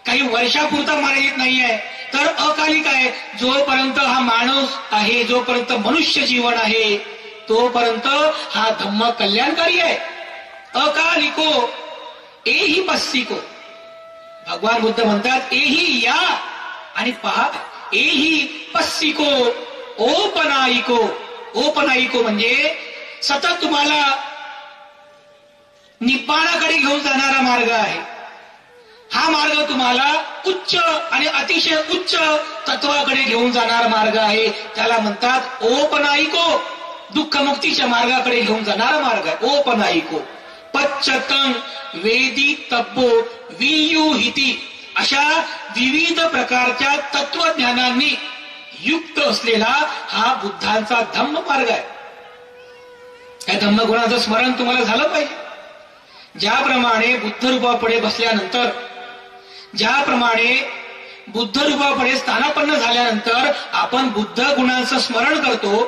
Speaker 1: काही वर्षापुरता मर्यादित नाहीये, तर अकालिक आहे. जोपर्यंत हा माणूस आहे, जोपर्यंत मनुष्य जीवन आहे, तोपर्यंत हा धम्म कल्याणकारी आहे. अकालिको एहि पस्सिको. भगवान बुद्ध म्हणतात एहि या आणि पहा, एहि पस्सिको ओपनायिको. ओपनायिको म्हणजे सतत तुम्हाला निब्बाणाकडे घेऊन जाणारा मार्ग आहे. हा मार्ग तुम्हाला उच्च आणि अतिशय उच्च तत्वाकडे घेऊन जाणारा मार्ग आहे. त्याला म्हणतात ओपनायिको. दुःखमुक्तीच्या मार्गाकडे घेऊन जाणारा मार्ग आहे ओपनायिको. पच्चतं वेदी तब्बो वियुहिति. अशा विविध प्रकारच्या तत्वज्ञानांनी युक्त असलेला हा बुद्धांचा धम्म मार्ग आहे. या धम्मगुणाचं स्मरण तुम्हाला झालं पाहिजे. ज्याप्रमाणे बुद्ध रूपापुढे बसल्यानंतर, ज्याप्रमाणे बुद्ध रूपापुढे स्थानापन्न झाल्यानंतर आपण बुद्ध गुणांचं स्मरण करतो,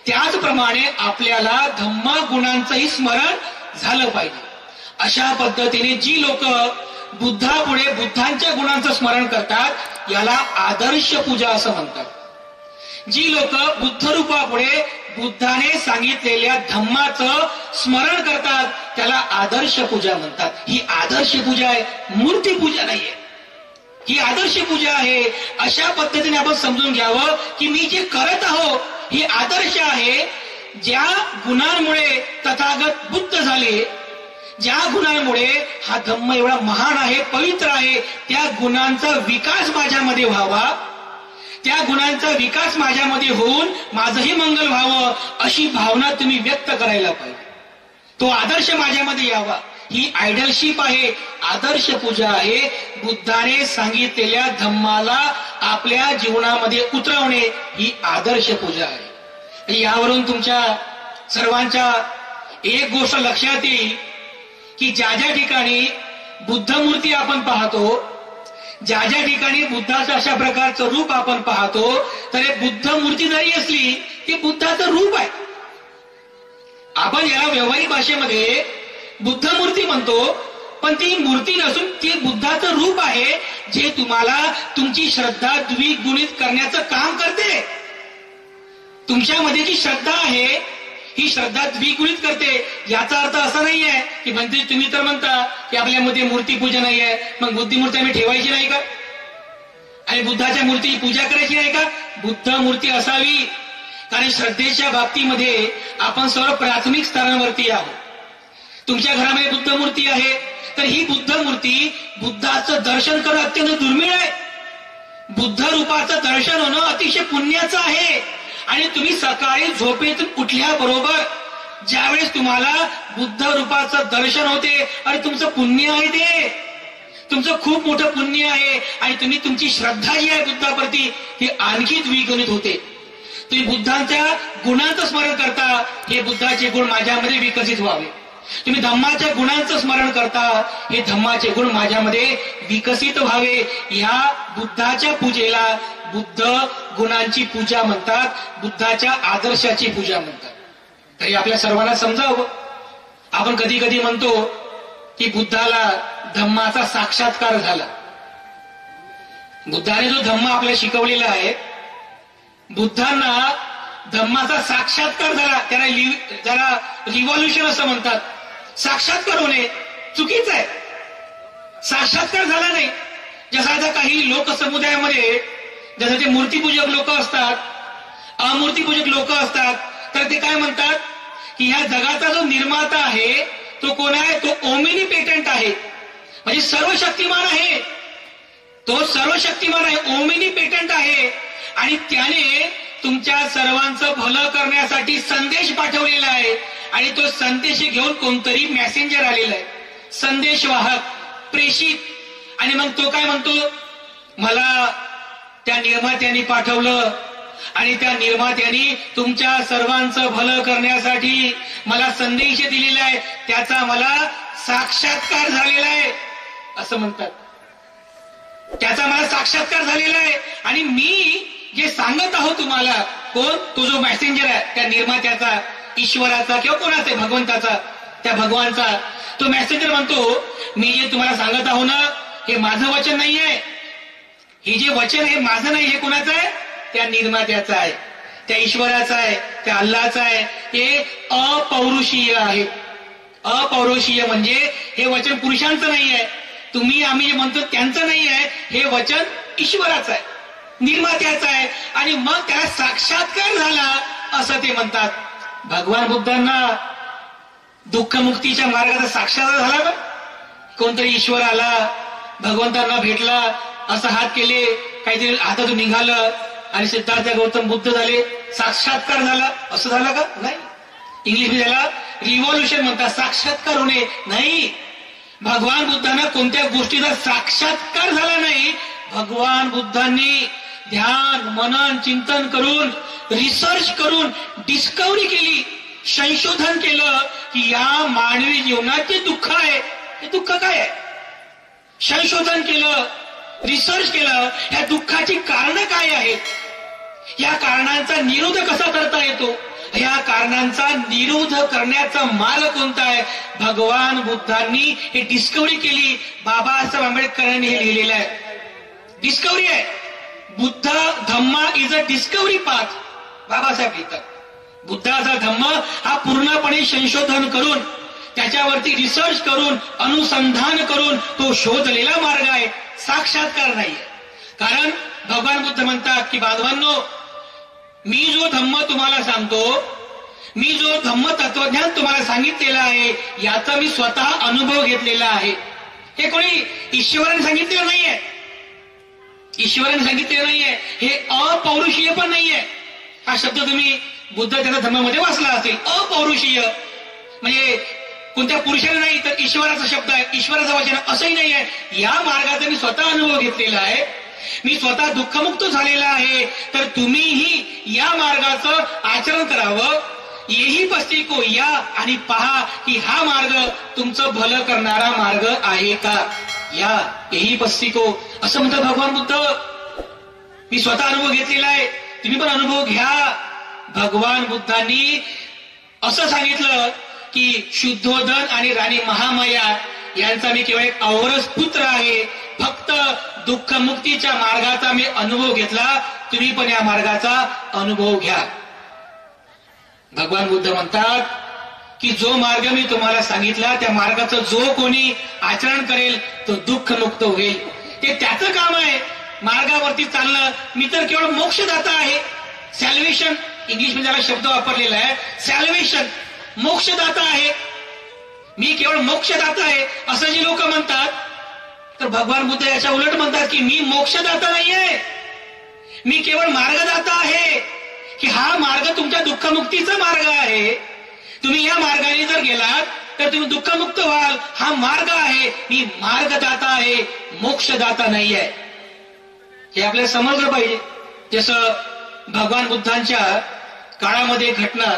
Speaker 1: त्याचप्रमाणे आपल्याला धम्म गुणांचंही स्मरण झालं पाहिजे. अशा पद्धतीने जी लोक बुद्धापुढे बुद्धांच्या गुणांचं स्मरण करतात याला आदर्श पूजा असं म्हणतात. जी लोक बुद्ध रूपापुढे बुद्धाने सांगितलेल्या धम्माचं स्मरण करतात त्याला आदर्श पूजा म्हणतात. ही आदर्श पूजा आहे, मूर्ती पूजा नाहीये. ही आदर्श पूजा आहे. अशा पद्धतीने आपण समजून घ्यावं की मी जे करत आहो ही आदर्श आहे. ज्या गुणांमुळे तथागत बुद्ध झाले, ज्या गुणांमुळे हा धम्म एवढा महान आहे, पवित्र आहे, त्या गुणांचा विकास माझ्यामध्ये व्हावा, त्या गुणांचा विकास माझ्यामध्ये होऊन माझंही मंगल व्हावं अशी भावना तुम्ही व्यक्त करायला पाहिजे. तो आदर्श माझ्यामध्ये यावा. ही आयडलशिप आहे, आदर्श पूजा आहे. बुद्धाने सांगितलेल्या धम्माला आपल्या जीवनामध्ये उतरवणे ही आदर्श पूजा आहे. यावरून तुमच्या सर्वांच्या एक गोष्ट लक्षात येईल की ज्या ज्या ठिकाणी बुद्ध मूर्ती आपण पाहतो, ज्या ज्या ठिकाणी बुद्धाचं अशा प्रकारचं रूप आपण पाहतो, तर हे बुद्ध मूर्ती जरी असली ती बुद्धाचं रूप आहे. आपण याला व्यावहारिक भाषेमध्ये बुद्ध मूर्ती म्हणतो, पण ती मूर्ती नसून ती बुद्धाचं रूप आहे जे तुम्हाला तुमची श्रद्धा द्विगुणित करण्याचं काम करते. तुमच्यामध्ये जी श्रद्धा आहे ही श्रद्धा द्विगुणित करते. याचा अर्थ असा नाहीये की म्हणजे तुम्ही तर म्हणता की आपल्यामध्ये मूर्ती पूजा नाही आहे, मग बुद्धिमूर्ती आम्ही ठेवायची नाही का आणि बुद्धाच्या मूर्तीची पूजा करायची नाही का? बुद्ध मूर्ती असावी, कारण श्रद्धेच्या बाबतीमध्ये आपण सर्व प्राथमिक स्तरावरती आहोत. तुमच्या घरामध्ये बुद्ध मूर्ती आहे तर ही बुद्ध मूर्ती बुद्धाचं दर्शन करणं अत्यंत दुर्मिळ आहे. बुद्ध रूपाचं दर्शन होणं अतिशय पुण्याचं आहे. आणि तुम्ही सकाळी झोपेतून उठल्याबरोबर ज्यावेळेस तुम्हाला बुद्ध रूपाचं दर्शन होते, अरे तुमचं पुण्य आहे, ते तुमचं खूप मोठं पुण्य आहे. आणि तुम्ही तुमची श्रद्धा जी आहे बुद्धाप्रती ती आणखी द्विगुणित होते. तुम्ही बुद्धांच्या गुणांचं स्मरण करता, हे बुद्धाचे गुण माझ्यामध्ये विकसित व्हावे. तुम्ही धम्माच्या गुणांचं स्मरण करता, हे धम्माचे गुण माझ्यामध्ये विकसित व्हावे. ह्या बुद्धाच्या पूजेला बुद्ध गुणांची पूजा म्हणतात, बुद्धाच्या आदर्शाची पूजा म्हणतात. तरी आपल्या सर्वांना समजावं, आपण कधी कधी म्हणतो की बुद्धाला धम्माचा साक्षात्कार झाला. बुद्धाने जो धम्म आपल्याला शिकवलेला आहे, बुद्धांना धम्माचा साक्षात्कार झाला. त्याला रिव्हॉल्युशन असं म्हणतात. साक्षात्कार होणे चुकीचं आहे. साक्षात्कार झाला नाही. जसं आता काही लोक समुदायामध्ये जसं ते मूर्तीपूजक लोक असतात, अमूर्तीपूजक लोक असतात, तर ते काय म्हणतात की ह्या जगाचा जो निर्माता आहे तो कोण आहे? तो ओमिनी पेटंट आहे, म्हणजे सर्वशक्तिमान आहे. तो सर्वशक्तिमान आहे, ओमिनी पेटंट आहे. आणि त्याने तुमच्या सर्वांचं भलं करण्यासाठी संदेश पाठवलेला आहे. आणि तो संदेश घेऊन कोणतरी मेसेंजर आलेला आहे, संदेशवाहक, प्रेषित. आणि मग तो काय म्हणतो, मला त्या निर्मात्याने पाठवलं आणि त्या निर्मात्याने तुमच्या सर्वांचं भलं करण्यासाठी मला संदेश दिलेला आहे, त्याचा मला साक्षात्कार झालेला आहे असं म्हणतात. त्याचा मला साक्षात्कार झालेला आहे. आणि मी जे सांगत आहो तुम्हाला, कोण? तो जो मेसेंजर आहे त्या निर्मात्याचा, ईश्वराचा किंवा कोणाचा, भगवंताचा, त्या भगवानचा तो मेसेंजर म्हणतो, मी जे तुम्हाला सांगत आहो ना हे माझं वचन नाहीये. हे जे वचन आहे माझं नाही, हे कोणाचं आहे? त्या निर्मात्याचं आहे, त्या ईश्वराचं आहे, त्या अल्लाचं आहे. हे अपौरुषीय आहे. अपौरुषीय म्हणजे हे वचन पुरुषांचं नाही आहे, तुम्ही आम्ही जे म्हणतो त्यांचं नाही आहे. हे वचन ईश्वराचं आहे, निर्मात्याचं आहे. आणि मग त्याला साक्षात्कार झाला असं ते म्हणतात. भगवान बुद्धांना दुःखमुक्तीच्या मार्गाचा साक्षात्कार झाला का? कोणतरी ईश्वर आला, भगवंतांना भेटला, असं हात केले, काहीतरी हातातून निघालं आणि सिद्धार्थ गौतम बुद्ध झाले, साक्षात्कार झाला असं झालं का? नाही. इंग्लिश त्याला रिव्हॉल्युशन म्हणतात, साक्षात्कार होणे नाही. भगवान बुद्धांना कोणत्या गोष्टीचा साक्षात्कार झाला नाही. भगवान बुद्धांनी ध्यान, मनन, चिंतन करून, रिसर्च करून डिस्कव्हरी केली, संशोधन केलं की या मानवी जीवनात जे दुःख आहे ते दुःख काय आहे. संशोधन केलं, रिसर्च केलं, ह्या दुःखाची कारणं काय आहेत, या कारणांचा निरोध कसा करता येतो, या कारणांचा निरोध करण्याचा मार्ग कोणता आहे, भगवान बुद्धांनी हे डिस्कव्हरी केली. बाबासाहेब आंबेडकरांनी हे लिहिलेलं आहे. डिस्कव्हरी आहे. Buddha Dhamma is a discovery path. Babasaheb लिहितात बुद्धाचा धम्म हा पूर्णपणे संशोधन करून, त्याच्यावरती रिसर्च करून, अनुसंधान करून तो शोधलेला मार्ग आहे, साक्षात्कार नाहीये. कारण भगवान बुद्ध म्हणतात की बांधवांनो, मी जो धम्म तुम्हाला सांगतो, मी जो धम्म तत्वज्ञान तुम्हाला सांगितलेलं आहे, याचा मी स्वतः अनुभव घेतलेला आहे. हे कोणी ईश्वराने सांगितलेलं नाहीये, ईश्वराने सांगितलेलं नाहीये. हे अपौरुषीय पण नाहीये. हा शब्द तुम्ही बुद्ध त्याच्या धम्मामध्ये वाचला असेल. अपौरुषीय म्हणजे कोणत्या पुरुषाने नाही, तर ईश्वराचा शब्द आहे, ईश्वराचं वचन असंही नाही आहे. या मार्गाचा मी स्वतः अनुभव घेतलेला आहे, मी स्वतः दुःखमुक्त झालेला आहे. तर तुम्हीही या मार्गाचं आचरण करावं. येही पस्ती को या आणि पहा की हा मार्ग तुमचं भलं करणारा मार्ग आहे का. या येही पस्ती को असं म्हणतात भगवान बुद्ध. मी स्वतः अनुभव घेतलेला आहे, तुम्ही पण अनुभव घ्या. भगवान बुद्धांनी असं सांगितलं की शुद्धोधन आणि राणी महामाया यांचा मी केवळ एक औरस पुत्र आहे. फक्त दुःखमुक्तीच्या मार्गाचा मी अनुभव घेतला, तुम्ही पण या मार्गाचा अनुभव घ्या. भगवान बुद्ध म्हणतात की जो मार्ग मी तुम्हाला सांगितला, त्या मार्गाचं जो कोणी आचरण करेल तो दुःखमुक्त होईल. ते त्याचं काम आहे मार्गावरती चालणं. मी तर केवळ मोक्षदाता आहे. सॅल्वेशन इंग्लिश मध्ये त्याला शब्द वापरलेला आहे, सॅल्वेशन, मोक्षदाता आहे. मी केवळ मोक्षदाता आहे असं जे लोक म्हणतात, तर भगवान बुद्ध याच्या उलट म्हणतात की मी मोक्षदाता नाहीये, मी केवळ मार्गदाता आहे. की हा मार्ग तुमच्या दुःखमुक्तीचा मार्ग आहे. तुम्ही या मार्गाने जर गेलात तर तुम्ही दुःखमुक्त व्हाल. हा मार्ग आहे. मी मार्गदाता आहे, मोक्षदाता नाहीये. हे आपल्याला समजलं पाहिजे. जसं भगवान बुद्धांच्या काळामध्ये घटना,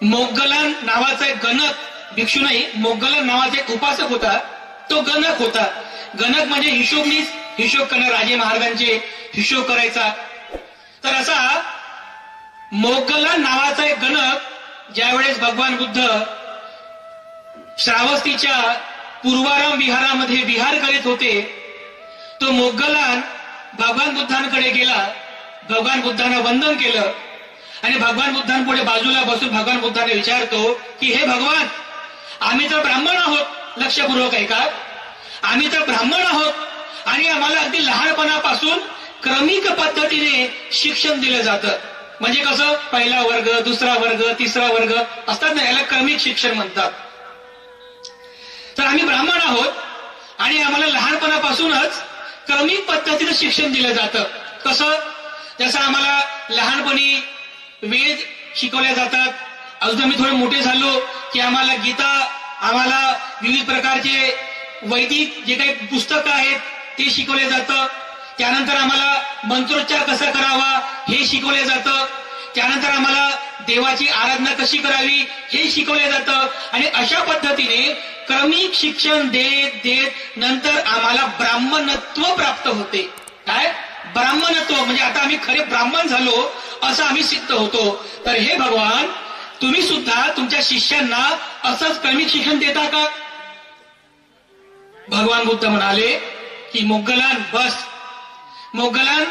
Speaker 1: मोग्गलान नावाचा एक गणक भिक्षू नाही, मोग्गलान नावाचा एक उपासक होता. तो गणक होता. गणक म्हणजे हिशोब करणारे, राजे महाराजांचे हिशोब करायचा. तर असा मोग्गलान नावाचा एक गणक ज्यावेळेस भगवान बुद्ध श्रावस्तीच्या पूर्वाराम विहारामध्ये विहार करीत होते, तो मोग्गलान भगवान बुद्धांकडे गेला. भगवान बुद्धांना वंदन केलं आणि भगवान बुद्धांपुढे बाजूला बसून भगवान बुद्धांना विचारतो की हे भगवान, आम्ही तर ब्राह्मण आहोत. लक्षपूर्वक ऐका, आम्ही तर ब्राह्मण आहोत आणि आम्हाला अगदी लहानपणापासून क्रमिक पद्धतीने शिक्षण दिलं जातं. म्हणजे कसं, पहिला वर्ग, दुसरा वर्ग, तिसरा वर्ग असतात ना, याला क्रमिक शिक्षण म्हणतात. तर आम्ही ब्राह्मण आहोत आणि आम्हाला लहानपणापासूनच क्रमिक पद्धतीनं शिक्षण दिलं जातं. कसं, जसं आम्हाला लहानपणी वेद शिकवल्या जातात, अजून आम्ही थोडे मोठे झालो की आम्हाला गीता, आम्हाला विविध प्रकारचे वैदिक जे काही पुस्तकं आहेत ते शिकवले जातं. त्यानंतर आम्हाला मंत्रोच्चार कसा करावा हे शिकवले जातं. त्यानंतर आम्हाला देवाची आराधना कशी करावी हे शिकवले जातं. आणि अशा पद्धतीने क्रमिक शिक्षण देत देत नंतर आम्हाला ब्राह्मणत्व प्राप्त होते. काय ब्राह्मणत्व म्हणजे आता आम्ही खरे ब्राह्मण झालो असं आम्ही सिद्ध होतो. तर हे भगवान, तुम्ही सुद्धा तुमच्या शिष्यांना असंच क्रमिक शिक्षण देता का. भगवान बुद्ध म्हणाले की मोग्गलान बस, मोग्गलान,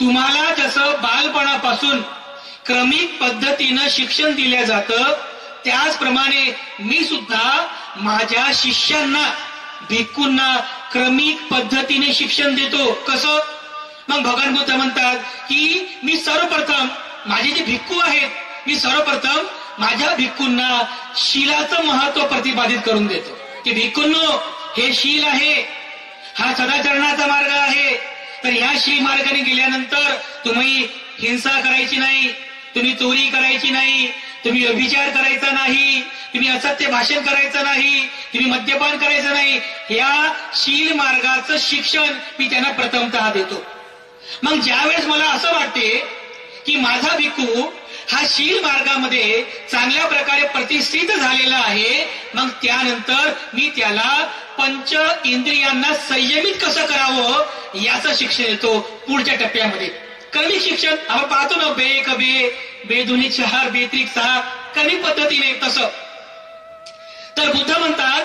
Speaker 1: तुम्हाला जसं बालपणापासून क्रमिक पद्धतीनं शिक्षण दिलं जातं, त्याचप्रमाणे मी सुद्धा माझ्या शिष्यांना, भिक्खूंना क्रमिक पद्धतीने शिक्षण देतो. कसं, मग भगवान बुद्ध म्हणतात की मी सर्वप्रथम माझे जे भिक्खू आहेत, मी सर्वप्रथम माझ्या भिक्खूंना शीलाचं महत्व प्रतिपादित करून देतो. की भिक्खूंनो, हे शील आहे, हा सदाचरणाचा मार्ग आहे. तर या शील मार्गाने गेल्यानंतर तुम्ही हिंसा करायची नाही, तुम्ही चोरी करायची नाही, तुम्ही व्यभिचार करायचा नाही, तुम्ही असत्य भाषण करायचं नाही, तुम्ही मद्यपान करायचं नाही. या शील मार्गाचं शिक्षण मी त्यांना प्रथमतः देतो. मग ज्यावेळेस मला असं वाटते की माझा भिक्खू हा शील मार्गामध्ये चांगल्या प्रकारे प्रतिष्ठित झालेला आहे, मग त्यानंतर मी त्याला पंच इंद्रियांना संयमित कसं करावं याचं शिक्षण देतो पुढच्या टप्प्यामध्ये. क्रमिक शिक्षण आपण पाहतो ना, बे एक बे, बे दुनी चार, बे त्रिक सहा, क्रमिक पद्धतीने तसं. तर बुद्ध म्हणतात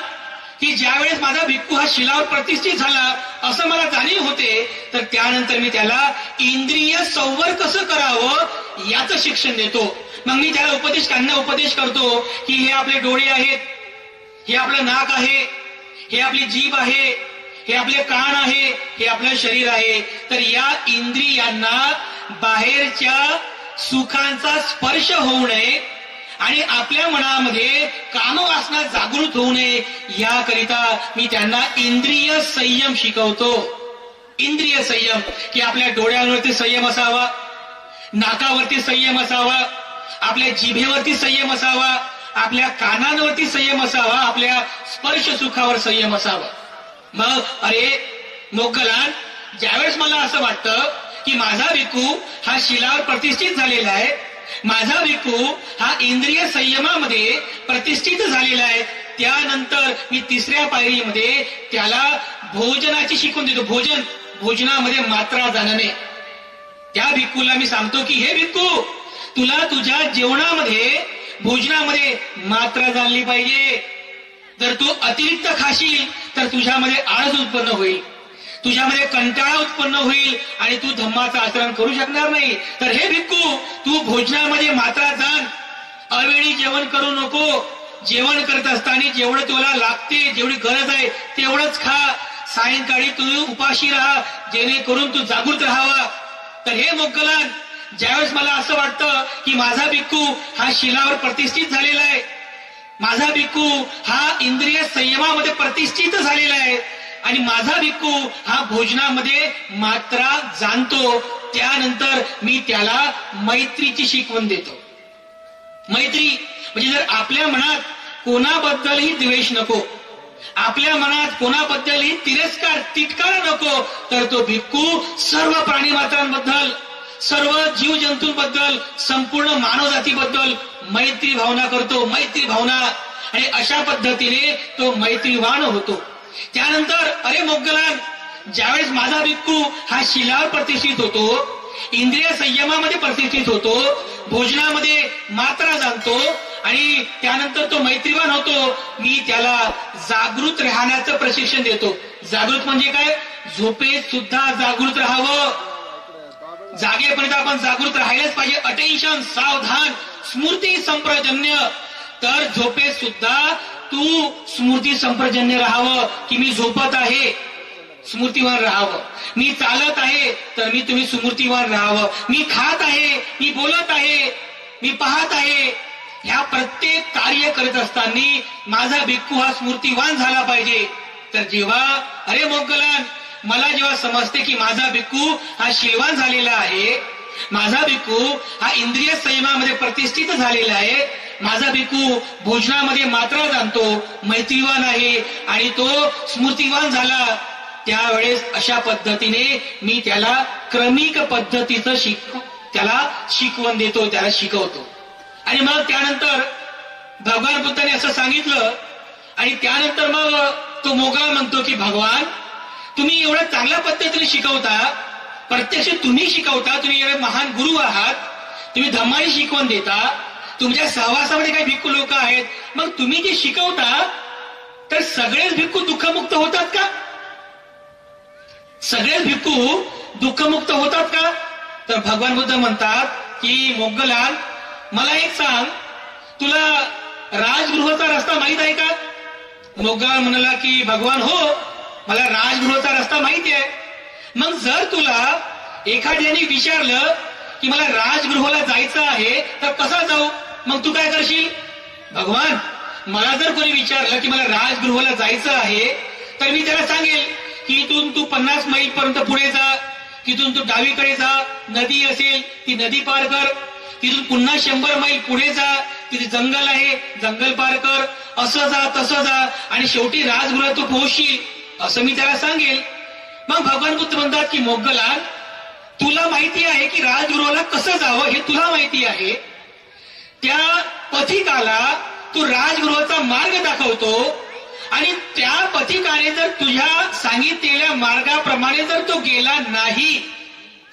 Speaker 1: की ज्यावेळेस माझा भिक्खू हा शिलावर प्रतिष्ठित झाला असं मला जाणीव होते, तर त्यानंतर मी त्याला इंद्रिय संवर कसं करावं याचं शिक्षण देतो. मग मी त्याला उपदेश करतो की हे आपले डोळे आहेत, हे आपलं नाक आहे, हे आपली जीभ आहे, हे आपले कान आहे, हे आपलं शरीर आहे. तर या इंद्रियांना बाहेरच्या सुखांचा स्पर्श होऊ नये आणि आपल्या मनामध्ये कामवासना जागृत होऊ नये याकरिता मी त्यांना इंद्रिय संयम शिकवतो. इंद्रिय संयम की आपल्या डोळ्यांवरती संयम असावा, नाकावरती संयम असावा, आपल्या जिभेवरती संयम असावा, आपल्या कानांवरती संयम असावा, आपल्या स्पर्श सुखावर संयम असावा. मग अरे मोगलान, ज्यावेळेस मला असं वाटतं की माझा भिक्खू हा शिलावर प्रतिष्ठित झालेला आहे, माझा भिक्खू हा इंद्रिय संयमामध्ये प्रतिष्ठित झालेला आहे, त्यानंतर मी तिसऱ्या पायरीमध्ये त्याला भोजनाची शिकवण देतो. भोजनामध्ये मात्रा जाणणे. त्या भिक्खूला मी सांगतो की हे भिक्खू, तुला तुझ्या जेवणामध्ये भोजनामध्ये मात्रा जाणली पाहिजे. जर तू अतिरिक्त खाशील तर तुझ्यामध्ये आळस उत्पन्न होईल, तुझ्यामध्ये कंटाळा उत्पन्न होईल आणि तू धम्माचं आचरण करू शकणार नाही. तर हे भिक्खू, तू भोजनामध्ये मात्रा जाण, अवेळी जेवण करू नको. जेवण करत असताना जेवढं तुला लागते, जेवढी गरज आहे तेवढंच खा. सायंकाळी तू उपाशी राहा, जेणेकरून तू जागृत राहावा. तर हे मोगलान, ज्यावेळेस मला असं वाटतं की माझा भिक्खू हा शिलावर प्रतिष्ठित झालेला आहे, माझा भिक्खू हा इंद्रिय संयमामध्ये प्रतिष्ठित झालेला आहे आणि माझा भिक्खू हा भोजनामध्ये मात्रा जाणतो, त्यानंतर मी त्याला मैत्रीची शिकवण देतो. मैत्री म्हणजे जर आपल्या मनात कोणाबद्दलही द्वेष नको, आपल्या मनात कोणाबद्दलही तिरस्कार, तिटकारा नको, तर तो भिक्खू सर्व प्राणी मात्रांबद्दल, सर्व जीवजंतूंबद्दल, संपूर्ण मानवजातीबद्दल मैत्री भावना करतो. मैत्री भावना, आणि अशा पद्धतीने तो मैत्रीवान होतो. त्यानंतर अरे मोगलान, ज्यावेळेस माझा भिक्खू हा शिलावर प्रतिष्ठित होतो, इंद्रिय संयमामध्ये प्रतिष्ठित होतो, भोजनामध्ये मात्रा जाणतो आणि त्यानंतर तो मैत्रीवान होतो, मी त्याला जागृत राहण्याचं प्रशिक्षण देतो. जागृत म्हणजे काय? झोपेत सुद्धा जागृत राहावं. जागेपर्यंत आपण जागृत राहायलाच पाहिजे. अटेन्शन, सावधान, स्मृती संप्रजन्य. तर झोपेत सुद्धा तू स्मृती संप्रजन्य राहावं की मी झोपत आहे, स्मृतीवान राहावं. मी चालत आहे तर तुम्ही स्मृतीवान राहावं. मी खात आहे, मी बोलत आहे, मी पाहत आहे, ह्या प्रत्येक कार्य करत असताना माझा भिक्खू हा स्मृतीवान झाला पाहिजे. तर जेव्हा अरे मोगलान, मला जेव्हा समजते की माझा भिक्खू हा शीलवान झालेला आहे, माझा भिक्खू हा इंद्रिय संयमामध्ये प्रतिष्ठित झालेला आहे, माझा भिक्खू भोजनामध्ये मात्रा जाणतो, मैत्रीवान आहे आणि तो स्मृतीवान झाला, त्यावेळेस अशा पद्धतीने मी त्याला क्रमिक पद्धतीचं त्याला शिकवण देतो, त्याला शिकवतो. आणि मग त्यानंतर भगवान बुद्धाने असं सांगितलं आणि त्यानंतर मग तो मोगला म्हणतो की भगवान, तुम्ही एवढ्या चांगल्या पद्धतीने शिकवता, प्रत्यक्ष तुम्ही शिकवता, तुम्ही एवढे महान गुरु आहात, तुम्ही धम्माची शिकवण देता, तुमच्या सहवासामध्ये काही भिक्खू लोक आहेत, मग तुम्ही जे शिकवता तर सगळेच भिक्खू दुःखमुक्त होतात का? सगळेच भिक्खू दुःखमुक्त होतात का? तर भगवान बुद्ध म्हणतात की मोगलान, मला एक सांग, तुला राजगृहाचा रस्ता माहित आहे का? मोगलान म्हणाला की भगवान हो, मला राजगृहाचा रस्ता माहिती आहे. मग जर तुला एखाद्याने विचारलं की मला राजगृहाला जायचं आहे तर कसा जाऊ, मग तू काय करशील? भगवान, मला जर कोणी विचारलं की मला राजगृहाला जायचं आहे तर मी त्याला सांगेल की इथून तू 50 मैल पर्यंत पुढे जा, तिथून तू डावीकडे जा, नदी असेल ती नदी पार कर, तिथून पुन्हा 100 मैल पुढे जा, तिथे जंगल आहे, जंगल पार कर, असं जा तसं जा आणि शेवटी राजगृहात तू पोहोचशील, असं मी त्याला सांगेल. मग भगवान बुद्ध म्हणतात की मोगलान, तुला माहिती आहे की राजगृहाला कसं जावं हे तुला माहिती आहे, त्या पथिकाला तू राजगृहाचा मार्ग दाखवतो आणि त्या पथिकाने जर तुझ्या सांगितलेल्या मार्गाप्रमाणे जर तो गेला नाही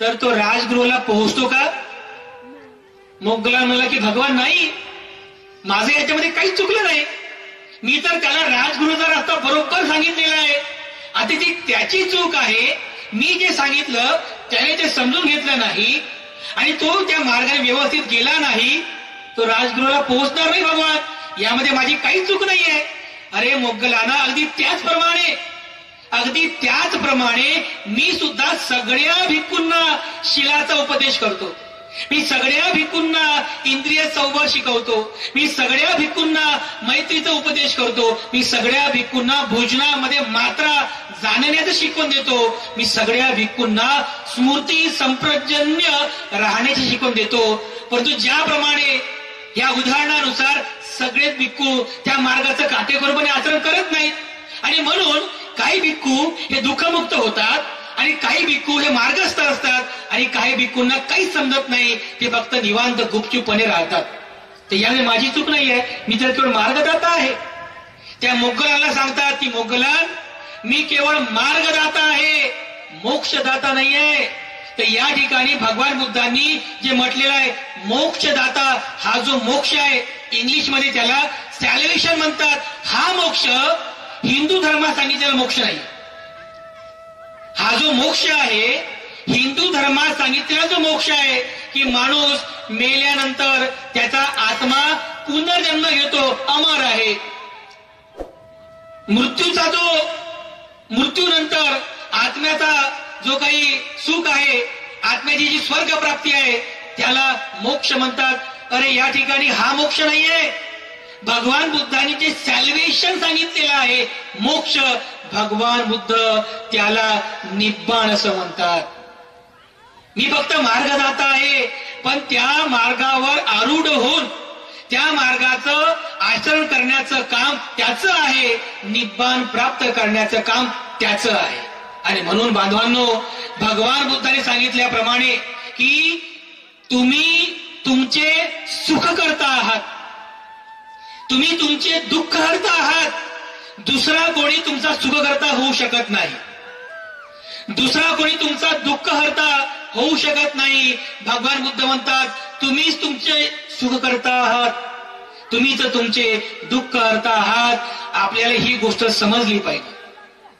Speaker 1: तर तो राजगृहाला पोहोचतो का? मोगलान म्हणला की भगवान नाही, माझं याच्यामध्ये काहीच चुकलं नाही, मी तर त्याला राजगृहाचा रस्ता बरोबर सांगितलेला आहे. आता ती त्याची चूक आहे, मी जे सांगितलं त्याने ते समजून घेतलं नाही आणि तो त्या मार्गाने व्यवस्थित गेला नाही, तो राजगृहाला पोहोचणार नाही. भगवान यामध्ये माझी काहीच चूक नाहीये. अरे मोगलाना, अगदी त्याचप्रमाणे मी सुद्धा सगळ्या भिक्खूंना शिलाचा उपदेश करतो, मी सगळ्या भिक्खूंना इंद्रिय संवर शिकवतो, मी सगळ्या भिक्खूंना मैत्रीचा उपदेश करतो, मी सगळ्या भिक्खूंना भोजनामध्ये मात्रा जाणण्याचं शिकवण देतो, मी सगळ्या भिक्खूंना स्मृती संप्रजन्य राहण्याची शिकवण देतो. परंतु ज्याप्रमाणे या उदाहरणानुसार सगळेच भिक्खू त्या मार्गाचं काटेकोरपणे आचरण करत नाहीत आणि म्हणून काही भिक्खू हे दुःखमुक्त होतात आणि काही भिक्खू हे मार्गस्थ असतात आणि काही भिक्खूंना काहीच समजत नाही, ते फक्त निवांत गुपचूपपणे राहतात. तर याने माझी चूक नाहीये, मी तर केवळ मार्गदाता आहे. त्या मोगलांना सांगतात की मोगलान, मी केवळ मार्गदाता आहे, मोक्षदाता नाहीये. तर या ठिकाणी भगवान बुद्धांनी जे म्हटलेलं आहे मोक्षदाता, हा जो मोक्ष आहे इंग्लिशमध्ये त्याला सॅल्वेशन म्हणतात, हा मोक्ष हिंदू धर्मात सांगितलेला मोक्ष नाही. हा जो मोक्ष आहे हिंदू धर्मात सांगितलेला जो मोक्ष आहे की माणूस मेल्यानंतर त्याचा आत्मा पुनर्जन्म घेतो, अमर आहे. मृत्यूनंतर आत्म्याचा जो काही सुख आहे, आत्म्याची जी स्वर्ग प्राप्ती आहे त्याला मोक्ष म्हणतात. अरे या ठिकाणी हा मोक्ष नाहीये. भगवान बुद्धांनी जे सॅल्वेशन सांगितलेलं आहे मोक्ष, भगवान बुद्ध त्याला निब्बाण असं म्हणतात. मी फक्त मार्गदाता आहे, पण त्या मार्गावर आरूढ होऊन त्या मार्गाचं आचरण करण्याचं काम त्याचं आहे, निब्बाण प्राप्त करण्याचं काम त्याचं आहे. आणि म्हणून बांधवांनो, भगवान बुद्धाने सांगितल्याप्रमाणे की तुम्ही तुमचे सुख करता आहात, तुम्ही तुमचे दुःख हरता आहात, दुसरा कोणी तुमचा सुख करता होऊ शकत नाही, दुसरा कोणी तुमचा दुःख हरता होऊ शकत नाही. भगवान बुद्ध म्हणतात तुम्हीच तुमचे सुख करता आहात, तुम्हीच तुमचे दुःख हरता आहात. आपल्याला ही गोष्ट समजली पाहिजे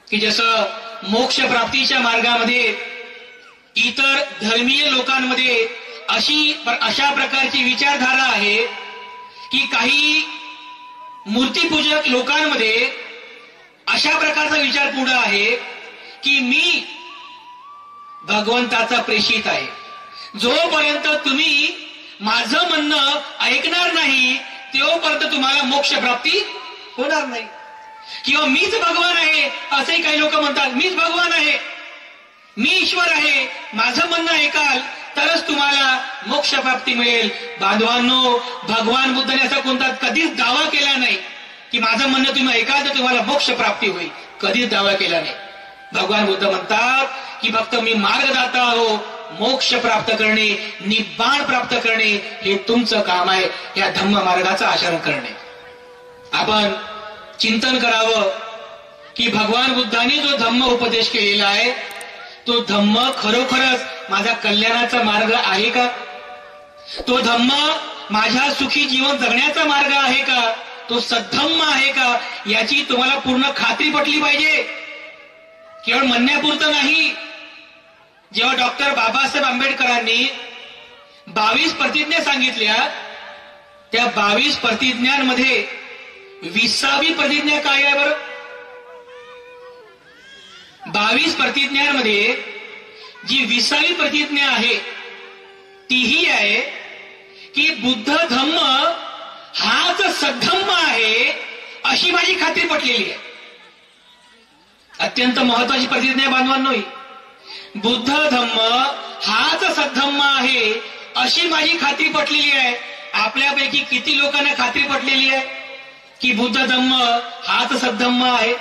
Speaker 1: की जसं मोक्ष प्राप्तीच्या मार्गामध्ये इतर धर्मीय लोकांमध्ये अशा प्रकारची विचारधारा आहे की काही मूर्तीपूजक लोकांमध्ये अशा प्रकारचा विचार पुढे आहे की मी भगवंताचा प्रेषित आहे, जोपर्यंत तुम्ही माझं म्हणणं ऐकणार नाही तोपर्यंत तुम्हाला मोक्ष प्राप्ती होणार नाही. किंवा मीच भगवान आहे असंही काही लोक म्हणतात, मीच भगवान आहे, मी ईश्वर आहे, माझं म्हणणं ऐकाल तरच तुम्हाला मोक्ष प्राप्ती मिळेल. बांधवांनो, भगवान बुद्धाने असा कोणता कधीच दावा केला नाही की माझं म्हणणं तुम्ही ऐकाल तर तुम्हाला मोक्ष प्राप्ती होईल, कधीच दावा केला नाही. भगवान बुद्ध म्हणतात की फक्त मी मार्गदाता हो, मोक्ष प्राप्त करणे, निब्बाण प्राप्त करणे हे तुमचं काम आहे, या धम्म मार्गाचं आचरण करणे. आपण चिंतन करावं की भगवान बुद्धांनी जो धम्म उपदेश केलेला आहे तो धम्म खरोखरच माझा कल्याणाचा मार्ग आहे का? तो धम्म माझ्या सुखी जीवन जगण्याचा मार्ग आहे का? तो सद्धम्म आहे का? याची तुम्हाला पूर्ण खात्री पटली पाहिजे, केवळ म्हणण्यापुरतं नाही. जेव्हा डॉक्टर बाबासाहेब आंबेडकरांनी 22 प्रतिज्ञा सांगितल्या, त्या 22 प्रतिज्ञांमध्ये 20वी प्रतिज्ञा काय आहे बरं? 22 प्रतिज्ञांमध्ये जी 20वी प्रतिज्ञा आहे तीही आहे की बुद्ध धम्म हाच सद्धम्म आहे अशी माझी खात्री पटलेली आहे. अत्यंत महत्वाची प्रतिज्ञा बांधवांनो, बुद्ध धम्म हाच सद्धम्म आहे अशी माझी खात्री पटलेली आहे. आपल्यापैकी किती लोकांना खात्री पटलेली आहे की बुद्ध धम्म हाच सद्धम्म आहे?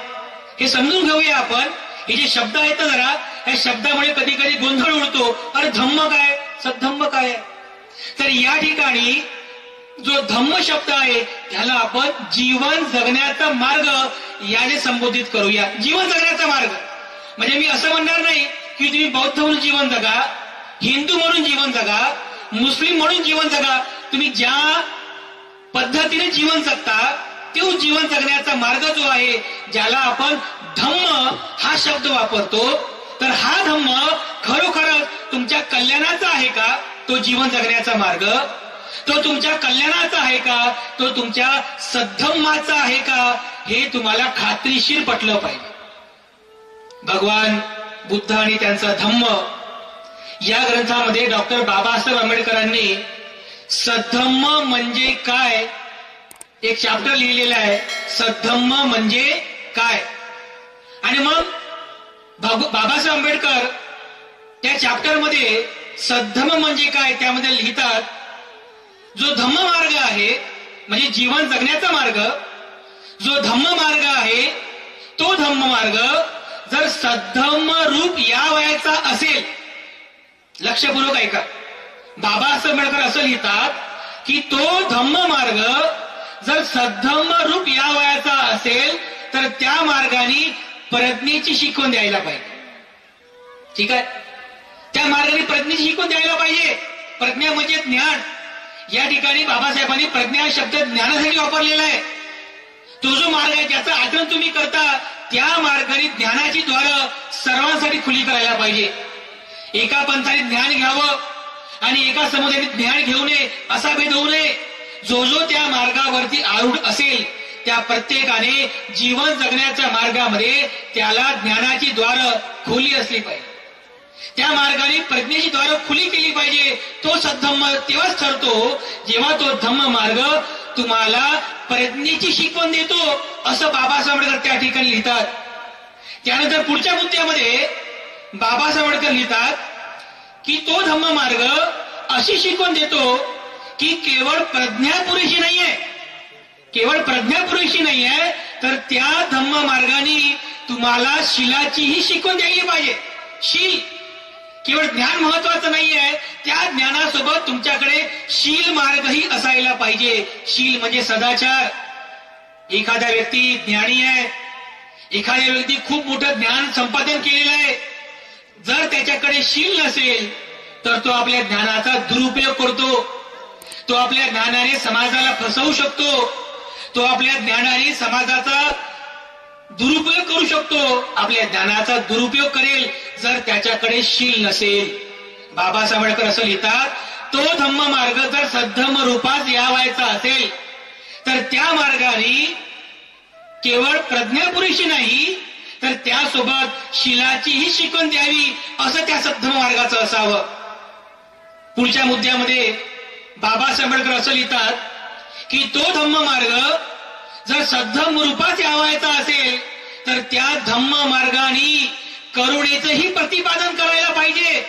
Speaker 1: हे समजून घेऊया आपण. हे जे शब्द आहेत ना, जरा या शब्दामुळे कधी कधी गोंधळ उडतो. अरे धम्म काय, सद्धम्म काय? तर या ठिकाणी जो धम्म शब्द आहे त्याला आपण जीवन जगण्याचा मार्ग याने संबोधित करूया. जीवन जगण्याचा मार्ग म्हणजे मी असं म्हणणार नाही की तुम्ही बौद्ध म्हणून जीवन जगा, हिंदू म्हणून जीवन जगा, मुस्लिम म्हणून जीवन जगा. तुम्ही ज्या पद्धतीने जीवन जगता तो जीवन जगण्याचा मार्ग जो आहे, ज्याला आपण धम्म हा शब्द वापरतो, तर हा धम्म खरोखरच तुमच्या कल्याणाचा आहे का? तो जीवन जगण्याचा मार्ग तो तुमच्या कल्याणाचा आहे का? तो तुमच्या सद्धम्माचा आहे का? हे तुम्हाला खात्रीशीर पटलं पाहिजे. भगवान बुद्ध आणि त्यांचा धम्म या ग्रंथामध्ये डॉक्टर बाबासाहेब आंबेडकरांनी सद्धम्म म्हणजे काय एक चॅप्टर लिहिलेला आहे. सद्धम्म म्हणजे काय? आणि मग बाबासाहेब आंबेडकर त्या चॅप्टरमध्ये सद्धम्म म्हणजे काय त्यामध्ये लिहितात, जो धम्म मार्ग आहे म्हणजे जीवन जगण्याचा मार्ग, जो धम्म मार्ग आहे तो धम्म मार्ग जर सद्धम्म रूप या वयाचा असेल, लक्षपूर्वक ऐका, बाबासाहेब आंबेडकर असं लिहितात की तो धम्म मार्ग जर सद्धम्म रूप या वयाचा असेल तर त्या मार्गाने प्रज्ञेची शिकवण द्यायला पाहिजे. ठीक आहे, त्या मार्गाने प्रज्ञेची शिकवण द्यायला पाहिजे. प्रज्ञा म्हणजे ज्ञान. या ठिकाणी बाबासाहेबांनी प्रज्ञा शब्द ज्ञानासाठी वापरलेला आहे. तो जो मार्ग आहे ज्याचं आचरण तुम्ही करता त्या मार्गाने ज्ञानाची द्वारं सर्वांसाठी खुली करायला पाहिजे. एका पंथाने ज्ञान घ्यावं आणि एका समुदायाने ज्ञान घेऊ नये असा भेद होऊ नये. जो जो त्या मार्गावरती आरूढ असेल त्या प्रत्येकाने जीवन जगण्याच्या मार्गामध्ये त्याला ज्ञानाची द्वारं खुली असली पाहिजे. त्या मार्गाने प्रज्ञेची द्वारं खुली केली पाहिजे. तो सद्धम्म तेव्हाच ठरतो जेव्हा तो धम्म मार्ग तुम्हाला प्रज्ञेची शिकवण देतो, असं बाबासाहेब आंबेडकर त्या ठिकाणी लिहितात. त्यानंतर पुढच्या मुद्द्यामध्ये बाबासाहेब आंबेडकर लिहितात की तो धम्म मार्ग अशी शिकवण देतो की केवळ प्रज्ञा पुरेशी नाहीये, केवळ प्रज्ञा पुरेशी नाहीये, तर त्या धम्म मार्गाने तुम्हाला शीलाचीही शिकवण द्यायला पाहिजे. शील केवळ ज्ञान महत्वाचं नाहीये, त्या ज्ञानासोबत तुमच्याकडे शील मार्गही असायला पाहिजे. शील म्हणजे सदाचार. एखादा व्यक्ती ज्ञानी आहे, एखाद्या व्यक्ती खूप मोठं ज्ञान संपादन केलेलं आहे, जर त्याच्याकडे शील नसेल तर तो आपल्या ज्ञानाचा दुरुपयोग करतो. तो आपल्या ज्ञानाने समाजाला फसवू शकतो. तो आपल्या ज्ञानाने समाजाचा दुरुपयोग करू शकतो. आपल्या ज्ञानाचा दुरुपयोग करेल जर त्याच्याकडे शील नसेल. बाबासाहेब आंबेडकर असं लिहितात, तो धम्म मार्ग जर सद्धम्म रूपात यावायचा असेल तर त्या मार्गाने केवळ प्रज्ञा पुरेशी नाही तर त्यासोबत शीलाचीही शिकवण द्यावी, असं त्या सद्धम्म मार्गाचं असावं. पुढच्या मुद्द्यामध्ये बाबासाहेब आंबेडकर असं लिहितात की तो धम्म मार्ग जर सद्धम्म रूपात यावायचा असेल तर त्या धम्म मार्गाने करुणेचंही प्रतिपादन करायला पाहिजे.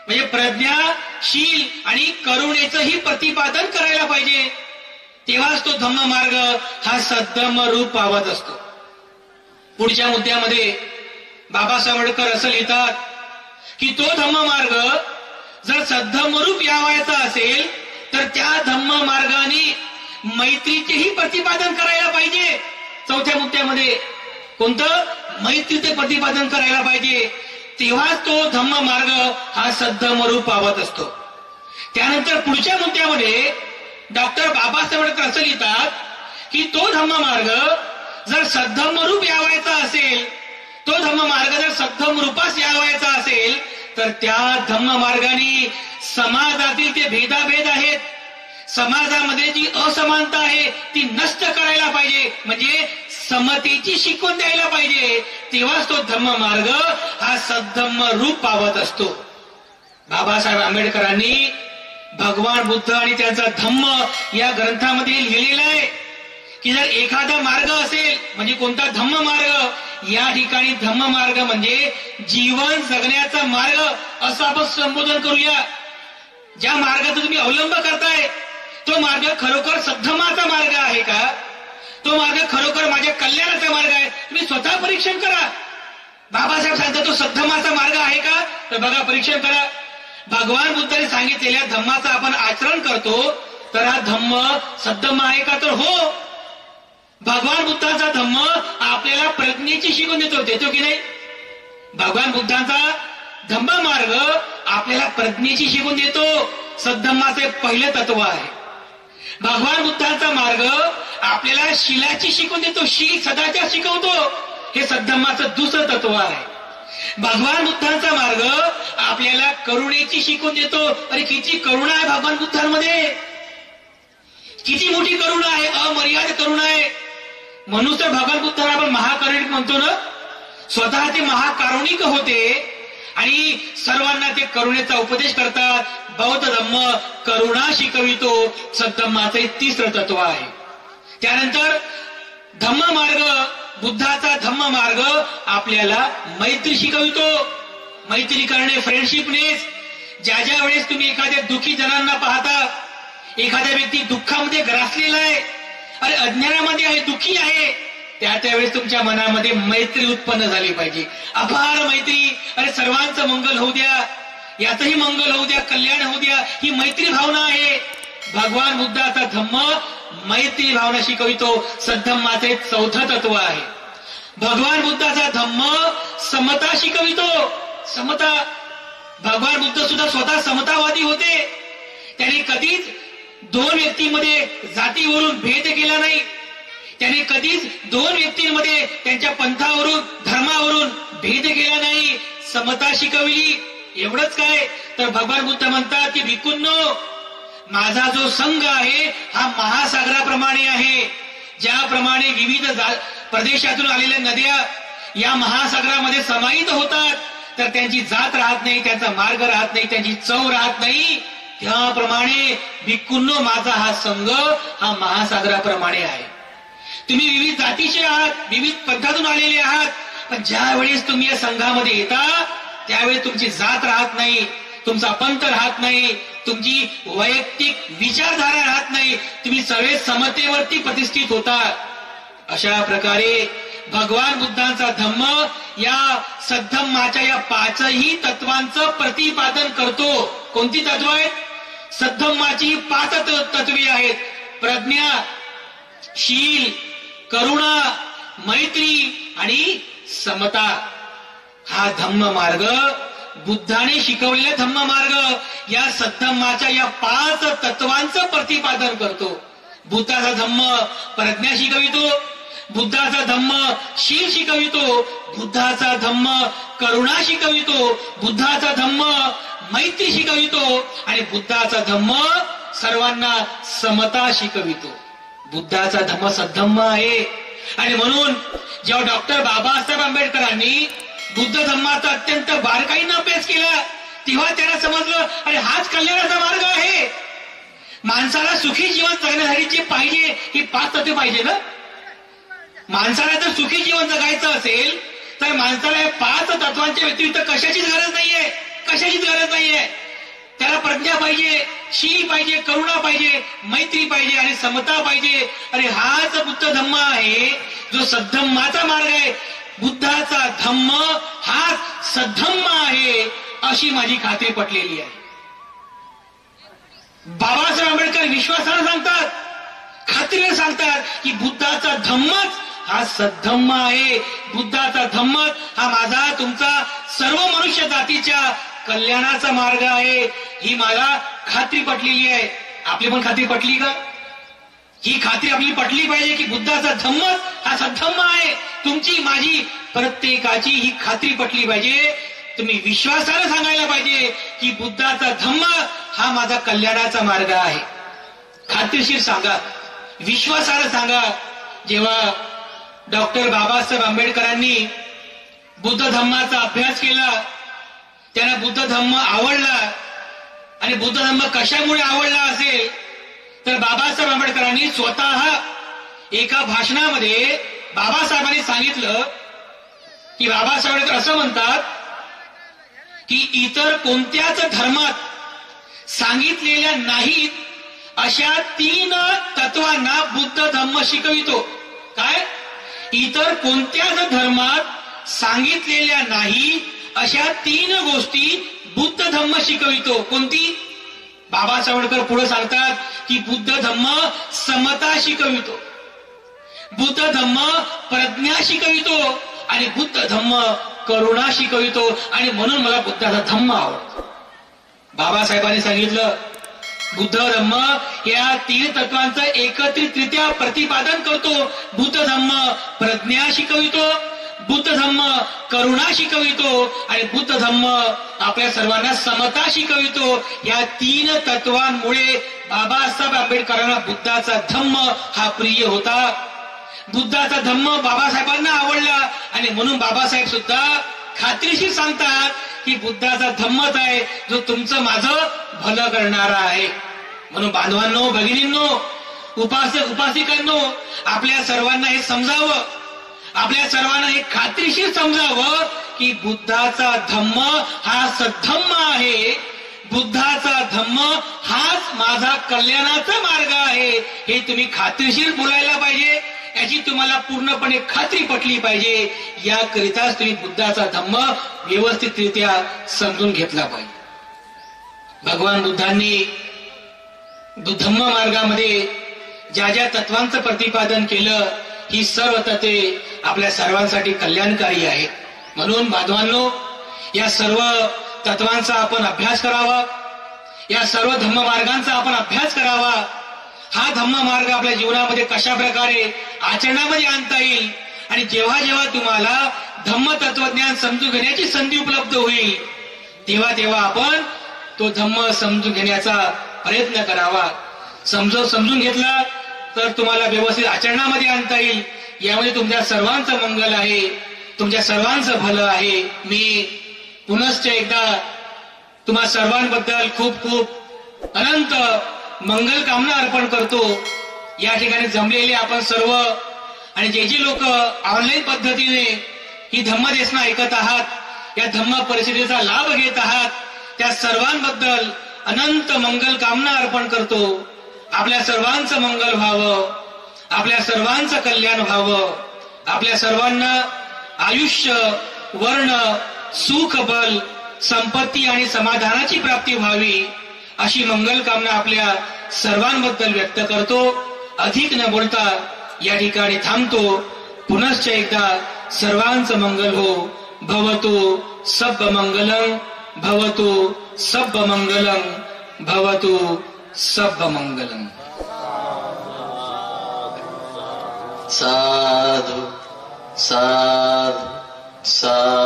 Speaker 1: म्हणजे प्रज्ञा, शील आणि करुणेचंही प्रतिपादन करायला पाहिजे. तेव्हाच तो धम्म मार्ग हा सद्धम्म रूप पावत असतो. पुढच्या मुद्द्यामध्ये बाबासाहेब आंबेडकर असं लिहितात की तो धम्म मार्ग जर सद्धम्म रूप यावायचा असेल तर त्या धम्म मार्गाने मैत्रीचेही प्रतिपादन करायला पाहिजे. चौथ्या मुद्द्यामध्ये कोणतं? मैत्रीचे प्रतिपादन करायला पाहिजे. तेव्हाच तो धम्म मार्ग हा सद्धम्म रूप पावत असतो. त्यानंतर पुढच्या मुद्द्यामध्ये डॉक्टर बाबासाहेब आंबेडकर असं लिहितात की तो धम्म मार्ग जर सद्धम्म रूप यावायचा असेल, तो धम्म मार्ग जर सद्धम्म रूपास यावायचा असेल तर त्या धम्म मार्गाने समाजातील ते भेदाभेद आहेत, समाजामध्ये जी असमानता आहे ती नष्ट करायला पाहिजे. म्हणजे समतेची शिकवण द्यायला पाहिजे. तेव्हाच तो धम्म मार्ग हा सद्धम्म रूप पावत असतो. बाबासाहेब आंबेडकरांनी भगवान बुद्ध आणि त्यांचा धम्म या ग्रंथामध्ये लिहिलेला आहे की जर एखादा मार्ग असेल म्हणजे कोणता धम्म मार्ग, या ठिकाणी धम्म मार्ग म्हणजे जीवन जगण्याचा मार्ग असं आपण संबोधन करूया. ज्या मार्गाचा तुम्ही अवलंब करताय तो मार्ग खरोखर सद्धम्माचा मार्ग आहे का? तो मार्ग खरोखर माझ्या कल्याणाचा मार्ग आहे? तुम्ही स्वतः परीक्षण करा. बाबासाहेब सांगतात तो सद्धम्माचा मार्ग आहे का? तर बघा, परीक्षण करा. भगवान बुद्धाने सांगितलेल्या धम्माचं आपण आचरण करतो तर हा धम्म सद्धम्म आहे का? तर हो. भगवान बुद्धाचा धम्म आपल्याला प्रज्ञेची शिकवण देतो की नाही? भगवान बुद्धांचा धम्म मार्ग आपल्याला प्रज्ञेची शिकवण देतो. सद्धम्माचे पहिलं तत्व आहे. भगवान बुद्धांचा मार्ग आपल्याला शीलाची शिकवण देतो. शील सदाचार शिकवतो. हे सद्धम्माचं दुसरं तत्व आहे. भगवान बुद्धांचा मार्ग आपल्याला करुणेची शिकवण देतो. अरे किती करुणा आहे भगवान बुद्धांमध्ये, किती मोठी करुणा आहे, अमर्याद करुणा आहे. म्हणून तर भगवान बुद्धांना आपण महाकरुणिक म्हणतो ना. स्वतः ते महाकारुणिक होते आणि सर्वांना ते करुणेचा उपदेश करतात. बौद्ध धम्म करुणा शिकवितो. सद्धम्माचे तिसरं तत्व आहे. त्यानंतर धम्म मार्ग, बुद्धाचा धम्म मार्ग आपल्याला मैत्री शिकवितो. मैत्री करणे, फ्रेंडशिपनेस. ज्या ज्या वेळेस तुम्ही एखाद्या दुःखी जनांना पाहता, एखाद्या व्यक्ती दुःखामध्ये ग्रासलेला आहे, अरे अज्ञानामध्ये आहे, दुःखी आहे, त्यावेळेस तुमच्या मनामध्ये मैत्री उत्पन्न झाली पाहिजे. अपार मैत्री. अरे सर्वांचं मंगल होऊ द्या, याचंही मंगल होऊ द्या, कल्याण होऊ द्या, ही मैत्री भावना आहे. भगवान बुद्धाचा धम्म मैत्री भावना शिकवितो. सद्धम्माचे चौथं तत्व आहे. भगवान बुद्धाचा धम्म समता शिकवितो. समता. भगवान बुद्ध सुद्धा स्वतः समतावादी होते. त्यांनी कधीच दोन व्यक्तींमध्ये जातीवरून भेद केला नाही. त्याने कधीच दोन व्यक्तींमध्ये त्यांच्या पंथावरून, धर्मावरून भेद केला नाही. समता शिकवली. एवढंच काय, तर भगवान बुद्ध म्हणतात की भिक्खूंनो, माझा जो संघ आहे हा महासागराप्रमाणे आहे. ज्याप्रमाणे विविध प्रदेशातून आलेल्या नद्या या महासागरामध्ये समाहित होतात, तर त्यांची जात राहत नाही, त्यांचा मार्ग राहत नाही, त्यांची चव राहत नाही. त्याप्रमाणे भिक्खूंनो, माझा हा संघ हा महासागराप्रमाणे आहे. तुम्ही विविध जातीचे आहात, विविध पंथातून आलेले आहात, पण ज्या वेळेस तुम्ही या संघामध्ये येता त्यावेळेस तुमची जात राहत नाही, तुमचा पंथ राहत नाही, तुमची वैयक्तिक विचारधारा राहत नाही. तुम्ही सगळे समतेवरती प्रतिष्ठित होता. अशा प्रकारे भगवान बुद्धांचा धम्म या सद्धम्माच्या या पाचही तत्वांचं प्रतिपादन करतो. कोणती तत्व आहेत? सद्धम्माची 5 तत्वे आहेत. प्रज्ञा, शील, करुणा, मैत्री आणि समता. हा धम्म मार्ग, बुद्धाने शिकवलेला धम्म मार्ग या सद्धम्माच्या या 5 तत्वांचं प्रतिपादन करतो. बुद्धाचा धम्म प्रज्ञा शिकवितो, बुद्धाचा धम्म शील शिकवितो, बुद्धाचा धम्म करुणा शिकवितो, बुद्धाचा धम्म मैत्री शिकवितो आणि बुद्धाचा धम्म सर्वांना समता शिकवितो. बुद्धाचा धम्म सद्धम्म आहे. आणि म्हणून जेव्हा डॉक्टर बाबासाहेब आंबेडकरांनी बुद्ध धम्माचा अत्यंत बारकाईनं अभ्यास केला, तेव्हा त्यांना समजलं, अरे हाच कल्याणाचा मार्ग आहे. माणसाला सुखी जीवन जगण्यासाठी जे पाहिजे ही 5 तत्वे पाहिजे ना. माणसाला जर सुखी जीवन जगायचं असेल तर माणसाला या 5 तत्वांच्या व्यतिरिक्त कशाचीच गरज नाहीये, कशाचीच गरज नाहीये. त्याला प्रज्ञा पाहिजे, शील पाहिजे, करुणा पाहिजे, मैत्री पाहिजे आणि समता पाहिजे. अरे हाच बुद्ध धम्म आहे, जो सद्धम्माचा मार्ग आहे. बुद्धाचा धम्म हाच सद्धम्म आहे, अशी माझी खात्री पटलेली आहे. बाबासाहेब आंबेडकर विश्वासानं सांगतात, खात्रीने सांगतात की बुद्धाचा धम्मच हा सद्धम्म आहे. बुद्धाचा धम्मच हा माझा, तुमचा, सर्व मनुष्य जातीच्या कल्याणाचा मार्ग आहे. ही मला खात्री पटलेली आहे. आपली पण खात्री पटली का? ही खात्री आपली पटली पाहिजे की बुद्धाचा धम्मच हा सद्धम्म आहे. तुमची, माझी, प्रत्येकाची ही खात्री पटली पाहिजे. तुम्ही विश्वासानं सांगायला पाहिजे की बुद्धाचा धम्म हा माझा कल्याणाचा मार्ग आहे. खात्रीशीर सांगा, विश्वासानं सांगा. जेव्हा डॉक्टर बाबासाहेब आंबेडकरांनी बुद्ध धम्माचा अभ्यास केला, त्यांना बुद्ध धम्म आवडला. आणि बुद्ध धम्म कशामुळे आवडला असेल तर बाबासाहेब आंबेडकरांनी स्वतः एका भाषणामध्ये बाबासाहेबांनी सांगितलं की बाबासाहेब आंबेडकर असं म्हणतात की इतर कोणत्याच धर्मात सांगितलेल्या नाहीत अशा 3 तत्वांना बुद्ध धम्म शिकवितो. काय? इतर कोणत्याच धर्मात सांगितलेल्या नाही अशा 3 गोष्टी बुद्ध धम्म शिकवितो. कोणती? बाबा सावरकर पुढे सांगतात की बुद्ध धम्म समता शिकवितो, बुद्ध धम्म प्रज्ञा शिकवितो आणि बुद्ध धम्म करुणा शिकवितो, आणि म्हणून मला बुद्धाचा धम्म आवडतो. बाबासाहेबांनी सांगितलं बुद्ध धम्म या तीन तत्वांचं एकत्रितरित्या प्रतिपादन करतो. बुद्ध धम्म प्रज्ञा शिकवितो, बुद्ध धम्म करुणा शिकवितो आणि बुद्ध धम्म आपल्या सर्वांना समता शिकवितो. या तीन तत्वांमुळे बाबासाहेब आंबेडकरांना बुद्धाचा धम्म हा प्रिय होता. बुद्धाचा धम्म बाबासाहेबांना आवडला आणि म्हणून बाबासाहेब सुद्धा खात्रीशीर सांगतात की बुद्धाचा धम्मच आहे जो तुमचं माझं भलं करणारा आहे. म्हणून बांधवांनो, भगिनींनो, उपासक उपासिकांनो, आपल्या सर्वांना हे समजावं, आपल्या सर्वांना हे खात्रीशीर समजावं की बुद्धाचा धम्म हा सद्धम्म आहे, बुद्धाचा धम्म हाच माझा कल्याणाचा मार्ग आहे. हे तुम्ही खात्रीशीर बोलायला पाहिजे, याची तुम्हाला पूर्णपणे खात्री पटली पाहिजे. याकरिताच तुम्ही बुद्धाचा धम्म व्यवस्थितरित्या समजून घेतला पाहिजे. भगवान बुद्धांनी धम्म मार्गामध्ये ज्या ज्या तत्वांचं प्रतिपादन केलं, ही सर्व तत्वे आपल्या सर्वांसाठी कल्याणकारी आहेत. म्हणून बांधवांनो, या सर्व तत्वांचा आपण अभ्यास करावा, या सर्व धम्म मार्गांचा आपण अभ्यास करावा. हा धम्म मार्ग आपल्या जीवनामध्ये कशा प्रकारे आचरणामध्ये आणता येईल, आणि जेव्हा जेव्हा तुम्हाला धम्म तत्वज्ञान समजून घेण्याची संधी उपलब्ध होईल, तेव्हा तेव्हा आपण तो धम्म समजून घेण्याचा प्रयत्न करावा. समजून घेतला तर तुम्हाला व्यवस्थित आचरणामध्ये आणता येईल. यामध्ये तुमच्या सर्वांचं मंगल आहे, तुमच्या सर्वांचं भलं आहे. मी पुनश्च एकदा तुम्हा सर्वांबद्दल खूप खूप अनंत मंगल कामना अर्पण करतो. या ठिकाणी जमलेले आपण सर्व आणि जे जे लोक ऑनलाईन पद्धतीने ही धम्मदेशना ऐकत आहात, या धम्म परिषदेचा लाभ घेत आहात, त्या सर्वांबद्दल अनंत मंगल कामना अर्पण करतो. आपल्या सर्वांचं मंगल व्हावं, आपल्या सर्वांचं कल्याण व्हावं, आपल्या सर्वांना आयुष्य, वर्ण, सुख, बल, संपत्ती आणि समाधानाची प्राप्ती व्हावी, अशी मंगल कामना आपल्या सर्वांबद्दल व्यक्त करतो. अधिक न बोलता या ठिकाणी थांबतो. पुनश्च एकदा सर्वांचं मंगल हो. भवतु सब मंगलम, भवतु सब मंगलम, भवतु सब मंगलम. साधु साधु साधु.